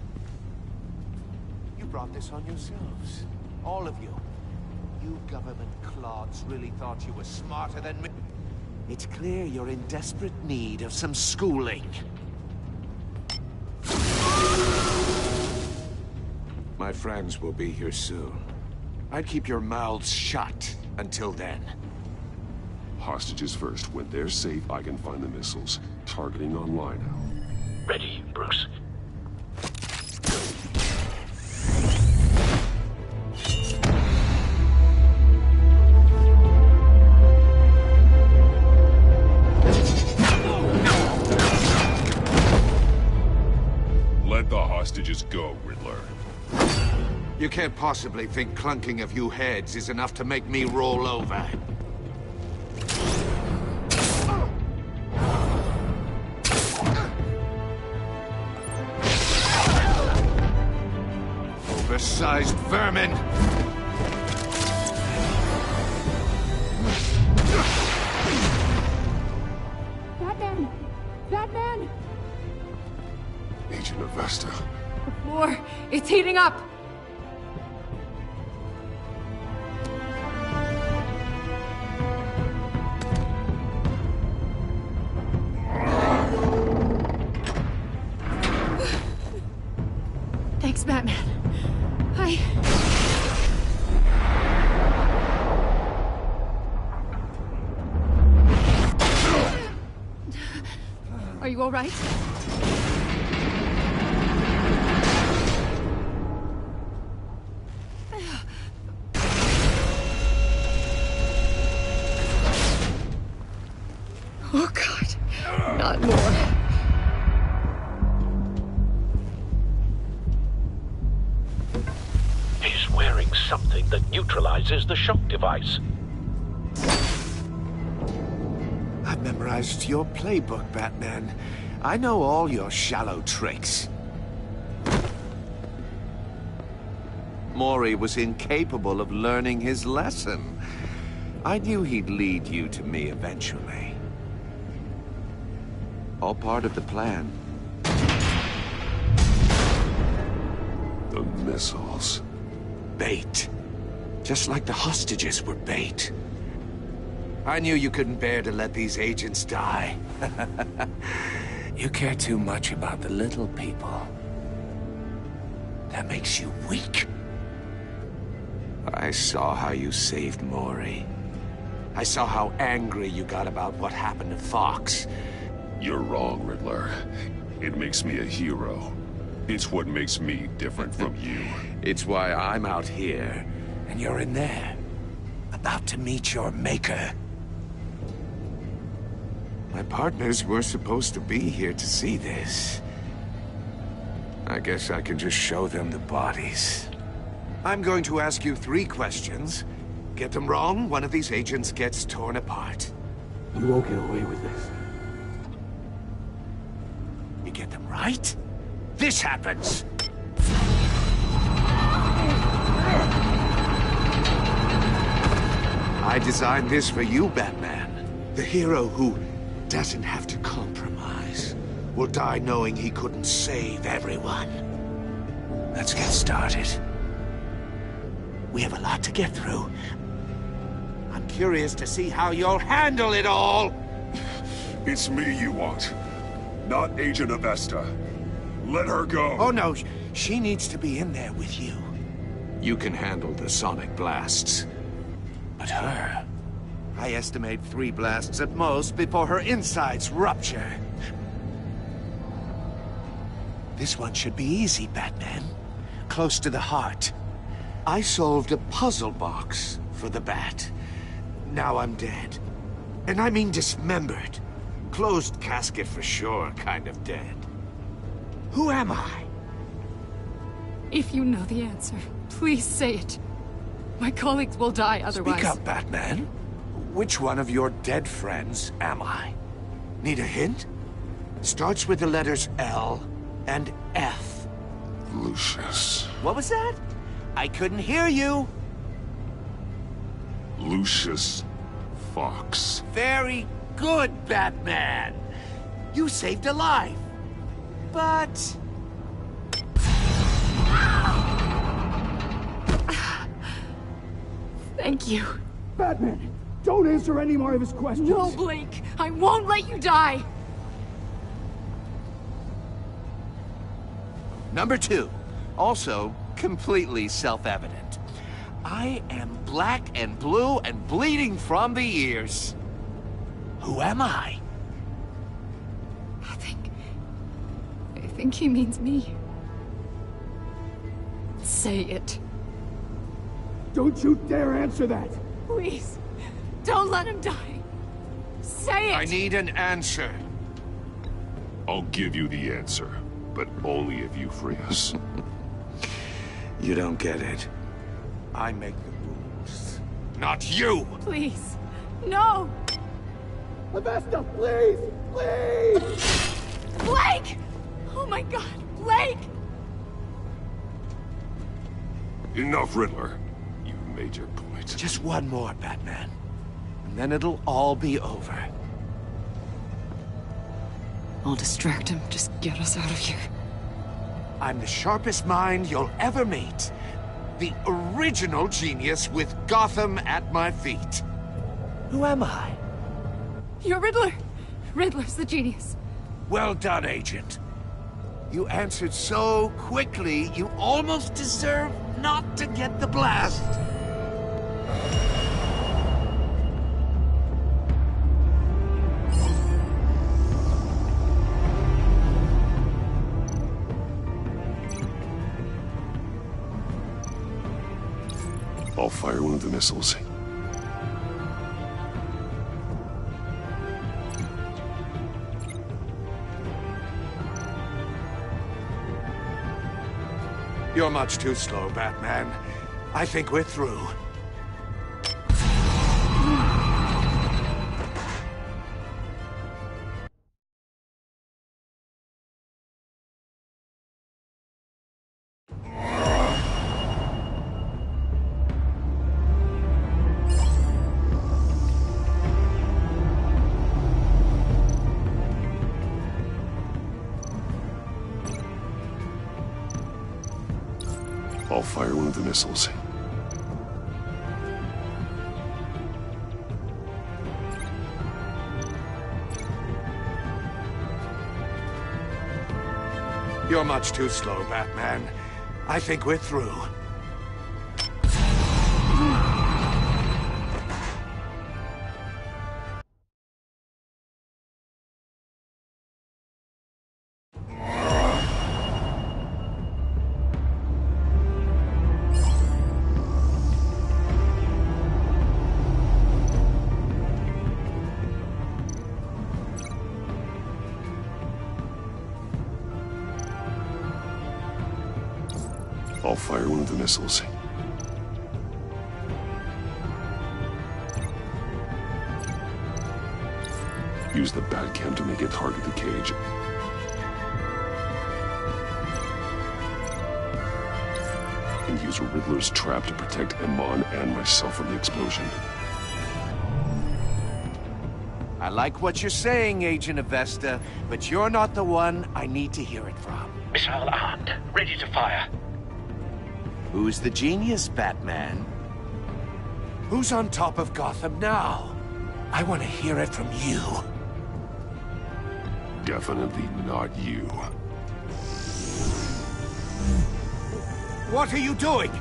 You brought this on yourselves. All of you. You government clods really thought you were smarter than me. It's clear you're in desperate need of some schooling. My friends will be here soon. I'd keep your mouths shut until then. Hostages first. When they're safe, I can find the missiles. Targeting online now. Ready, Bruce. Let the hostages go, Riddler. You can't possibly think clunking a few heads is enough to make me roll over. Oversized vermin! Batman! Batman! Agent Avesta. The floor, it's heating up! Thanks, Batman. Are you all right? Oh, God. Not more. He's wearing something that neutralizes the shock device. I've memorized your playbook, Batman. I know all your shallow tricks. Mori was incapable of learning his lesson. I knew he'd lead you to me eventually. All part of the plan. The missiles. Bait. Just like the hostages were bait. I knew you couldn't bear to let these agents die. You care too much about the little people. That makes you weak. I saw how you saved Mori. I saw how angry you got about what happened to Fox. You're wrong, Riddler. It makes me a hero. It's what makes me different from you. It's why I'm out here, and you're in there. About to meet your maker. My partners were supposed to be here to see this. I guess I can just show them the bodies. I'm going to ask you 3 questions. Get them wrong, one of these agents gets torn apart. You won't get away with this. You get them right, this happens! I designed this for you, Batman. The hero who doesn't have to compromise. Will die knowing he couldn't save everyone. Let's get started. We have a lot to get through. I'm curious to see how you'll handle it all! It's me you want, not Agent Avesta. Let her go! Oh no, she needs to be in there with you. You can handle the sonic blasts. But her... I estimate 3 blasts at most before her insides rupture. This one should be easy, Batman. Close to the heart. I solved a puzzle box for the bat. Now I'm dead. And I mean dismembered. Closed casket for sure, kind of dead. Who am I? If you know the answer, please say it. My colleagues will die otherwise. Speak up, Batman. Which one of your dead friends am I? Need a hint? Starts with the letters L and F. Lucius. What was that? I couldn't hear you. Lucius Fox. Very good, Batman. You saved a life. But... Thank you. Batman, don't answer any more of his questions. No, Blake. I won't let you die. Number 2. Also completely self-evident. I am black and blue and bleeding from the ears. Who am I? I think he means me. Say it. Don't you dare answer that! Please, don't let him die. Say it! I need an answer. I'll give you the answer, but only if you free us. You don't get it. I make the rules, not you! Please, no! Avesta, please! Please! Blake! Oh my God, Blake! Enough, Riddler. You've made your point. Just one more, Batman. And then it'll all be over. I'll distract him. Just get us out of here. I'm the sharpest mind you'll ever meet. The original genius with Gotham at my feet. Who am I? You're Riddler. Riddler's the genius. Well done, Agent. You answered so quickly, you almost deserve not to get the blast. I'll fire one of the missiles. You're much too slow, Batman. I think we're through. I'll fire one of the missiles. You're much too slow, Batman. I think we're through. I'll fire one of the missiles. Use the Batcam to make it target the cage. And use a Riddler's trap to protect Iman and myself from the explosion. I like what you're saying, Agent Avesta, but you're not the one I need to hear it from. Missile armed, ready to fire. Who's the genius, Batman? Who's on top of Gotham now? I want to hear it from you. Definitely not you. What are you doing?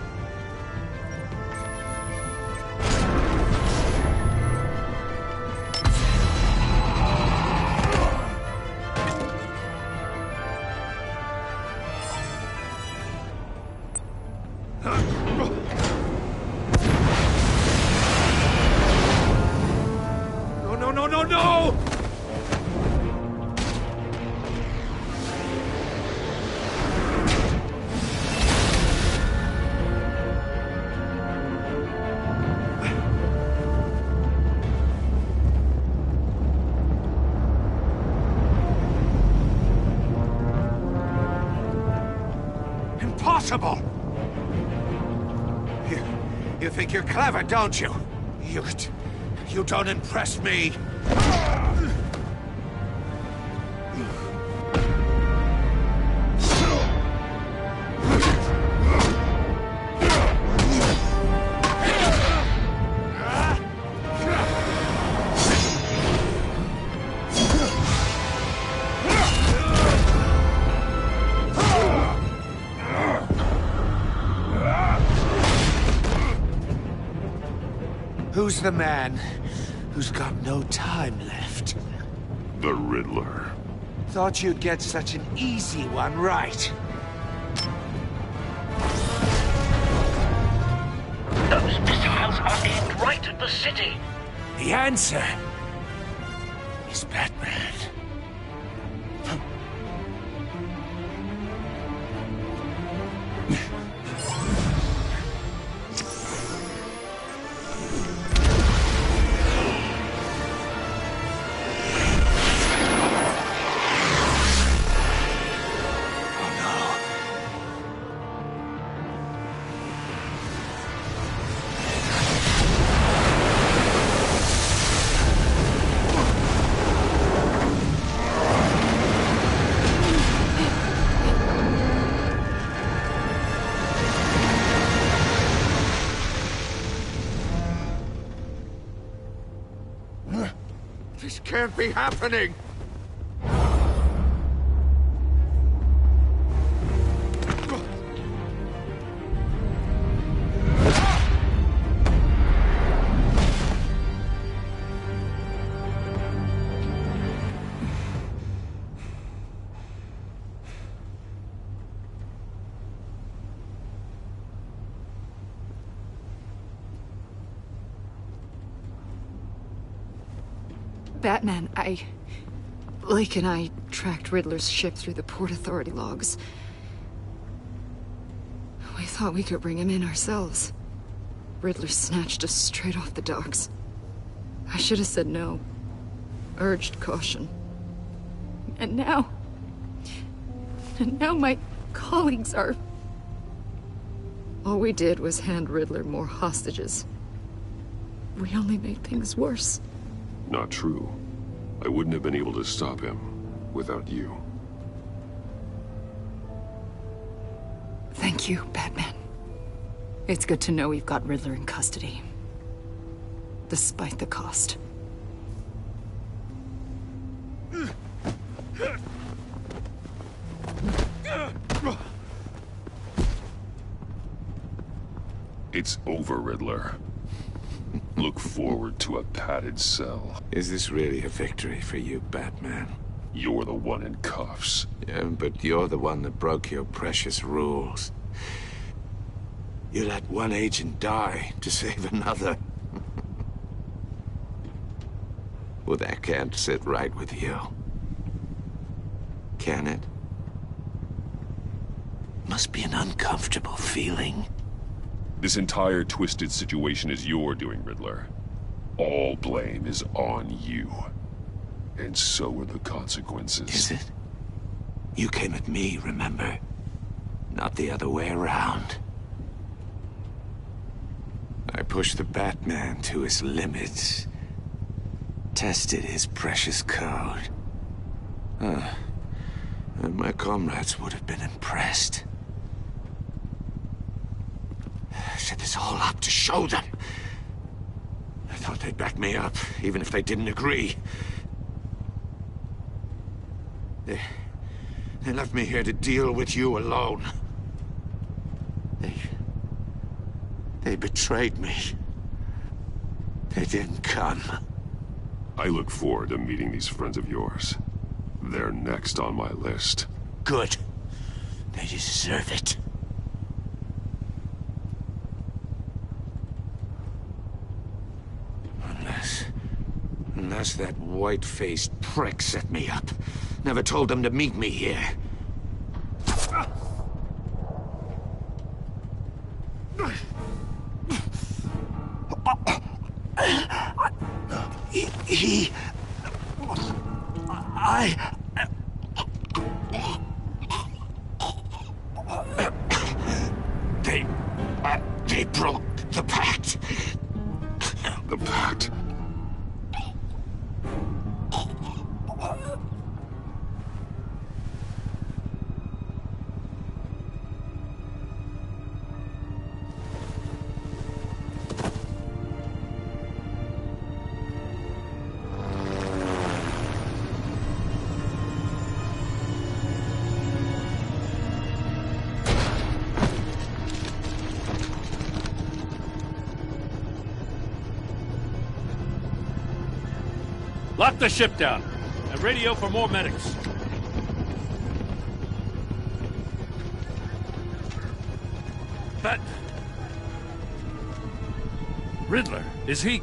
impossible! You think you're clever, don't you? You don't impress me. Who's the man who's got no time left? The Riddler. Thought you'd get such an easy one right. Those missiles are aimed right at the city. The answer is Batman. This can't be happening! Batman, Lake and I tracked Riddler's ship through the Port Authority logs. We thought we could bring him in ourselves. Riddler snatched us straight off the docks. I should have said no. Urged caution. And now my colleagues are... All we did was hand Riddler more hostages. We only made things worse. Not true. I wouldn't have been able to stop him without you. Thank you, Batman. It's good to know we've got Riddler in custody. Despite the cost. It's over, Riddler. Look forward to a padded cell. Is this really a victory for you, Batman? You're the one in cuffs. Yeah, but you're the one that broke your precious rules. You let one agent die to save another. Well, that can't sit right with you. Can it? Must be an uncomfortable feeling. This entire twisted situation is your doing, Riddler. All blame is on you. And so are the consequences. Is it? You came at me, remember? Not the other way around. I pushed the Batman to his limits. Tested his precious code. And my comrades would have been impressed. Set this all up to show them. I thought they'd back me up, even if they didn't agree. They left me here to deal with you alone. They betrayed me. They didn't come. I look forward to meeting these friends of yours. They're next on my list. Good. They deserve it. Unless that white-faced prick set me up. Never told them to meet me here. broke the pact. The pact? Lock the ship down and radio for more medics. But Riddler, is he?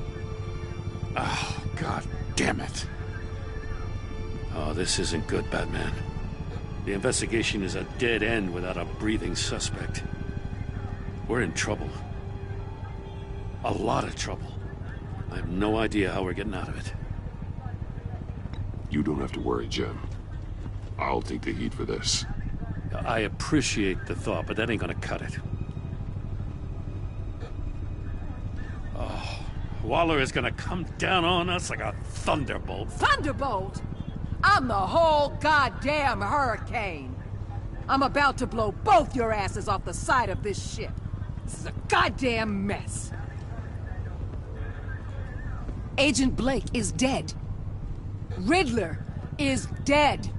Oh, God damn it. Oh, this isn't good, Batman. The investigation is a dead end without a breathing suspect. We're in trouble. A lot of trouble. I have no idea how we're getting out of it. You don't have to worry, Jim. I'll take the heat for this. I appreciate the thought, but that ain't gonna cut it. Oh, Waller is gonna come down on us like a thunderbolt. Thunderbolt? I'm the whole goddamn hurricane. I'm about to blow both your asses off the side of this ship. This is a goddamn mess. Agent Blake is dead. Riddler is dead.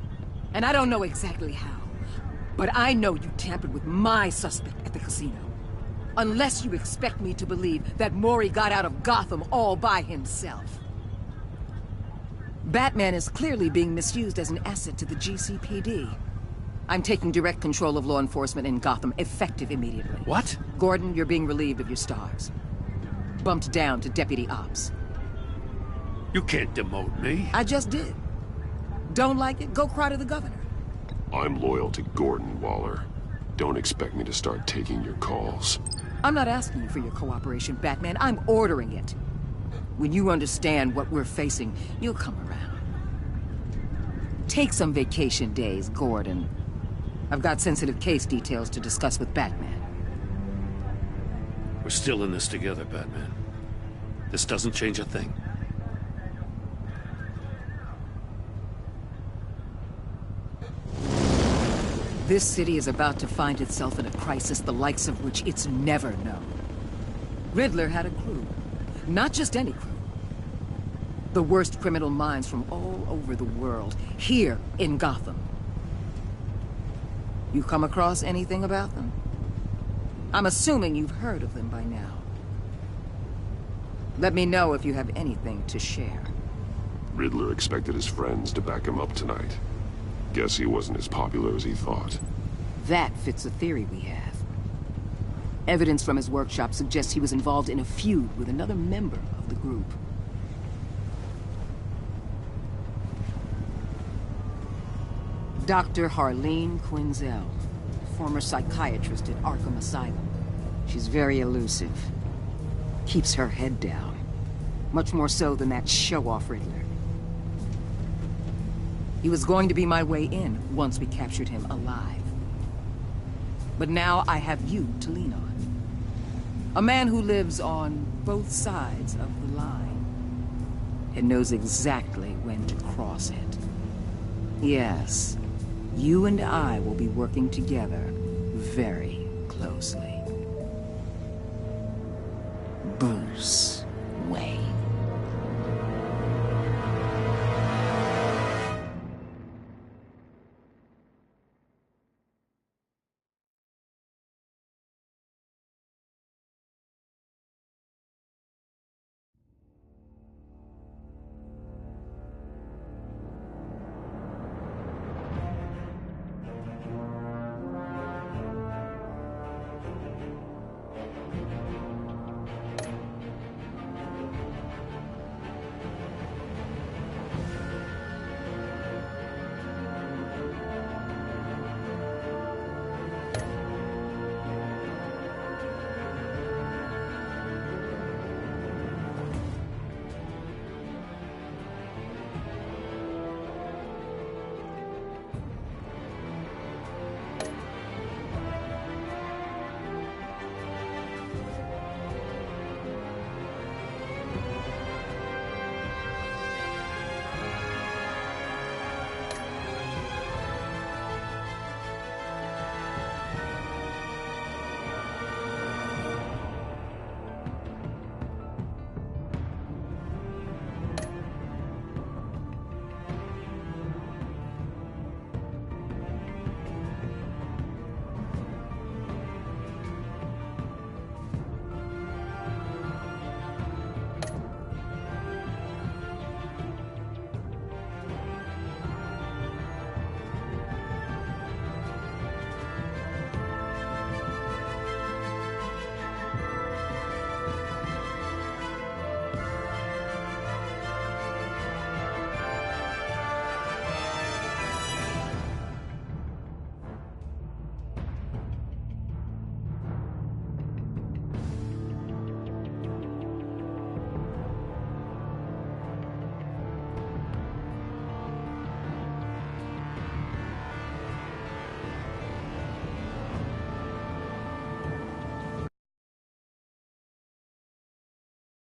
And I don't know exactly how, but I know you tampered with my suspect at the casino. Unless you expect me to believe that Mori got out of Gotham all by himself. Batman is clearly being misused as an asset to the GCPD. I'm taking direct control of law enforcement in Gotham, effective immediately. What? Gordon, you're being relieved of your stars. Bumped down to Deputy Ops. You can't demote me. I just did. Don't like it? Go cry to the governor. I'm loyal to Gordon, Waller. Don't expect me to start taking your calls. I'm not asking you for your cooperation, Batman. I'm ordering it. When you understand what we're facing, you'll come around. Take some vacation days, Gordon. I've got sensitive case details to discuss with Batman. We're still in this together, Batman. This doesn't change a thing. This city is about to find itself in a crisis the likes of which it's never known. Riddler had a crew. Not just any crew. The worst criminal minds from all over the world, here in Gotham. You come across anything about them? I'm assuming you've heard of them by now. Let me know if you have anything to share. Riddler expected his friends to back him up tonight. Guess he wasn't as popular as he thought. That fits the theory we have. Evidence from his workshop suggests he was involved in a feud with another member of the group. Dr. Harleen Quinzel, former psychiatrist at Arkham Asylum. She's very elusive. Keeps her head down. Much more so than that show-off Riddler. He was going to be my way in once we captured him alive. But now I have you to lean on. A man who lives on both sides of the line and knows exactly when to cross it. Yes, you and I will be working together very closely. Bruce Wayne.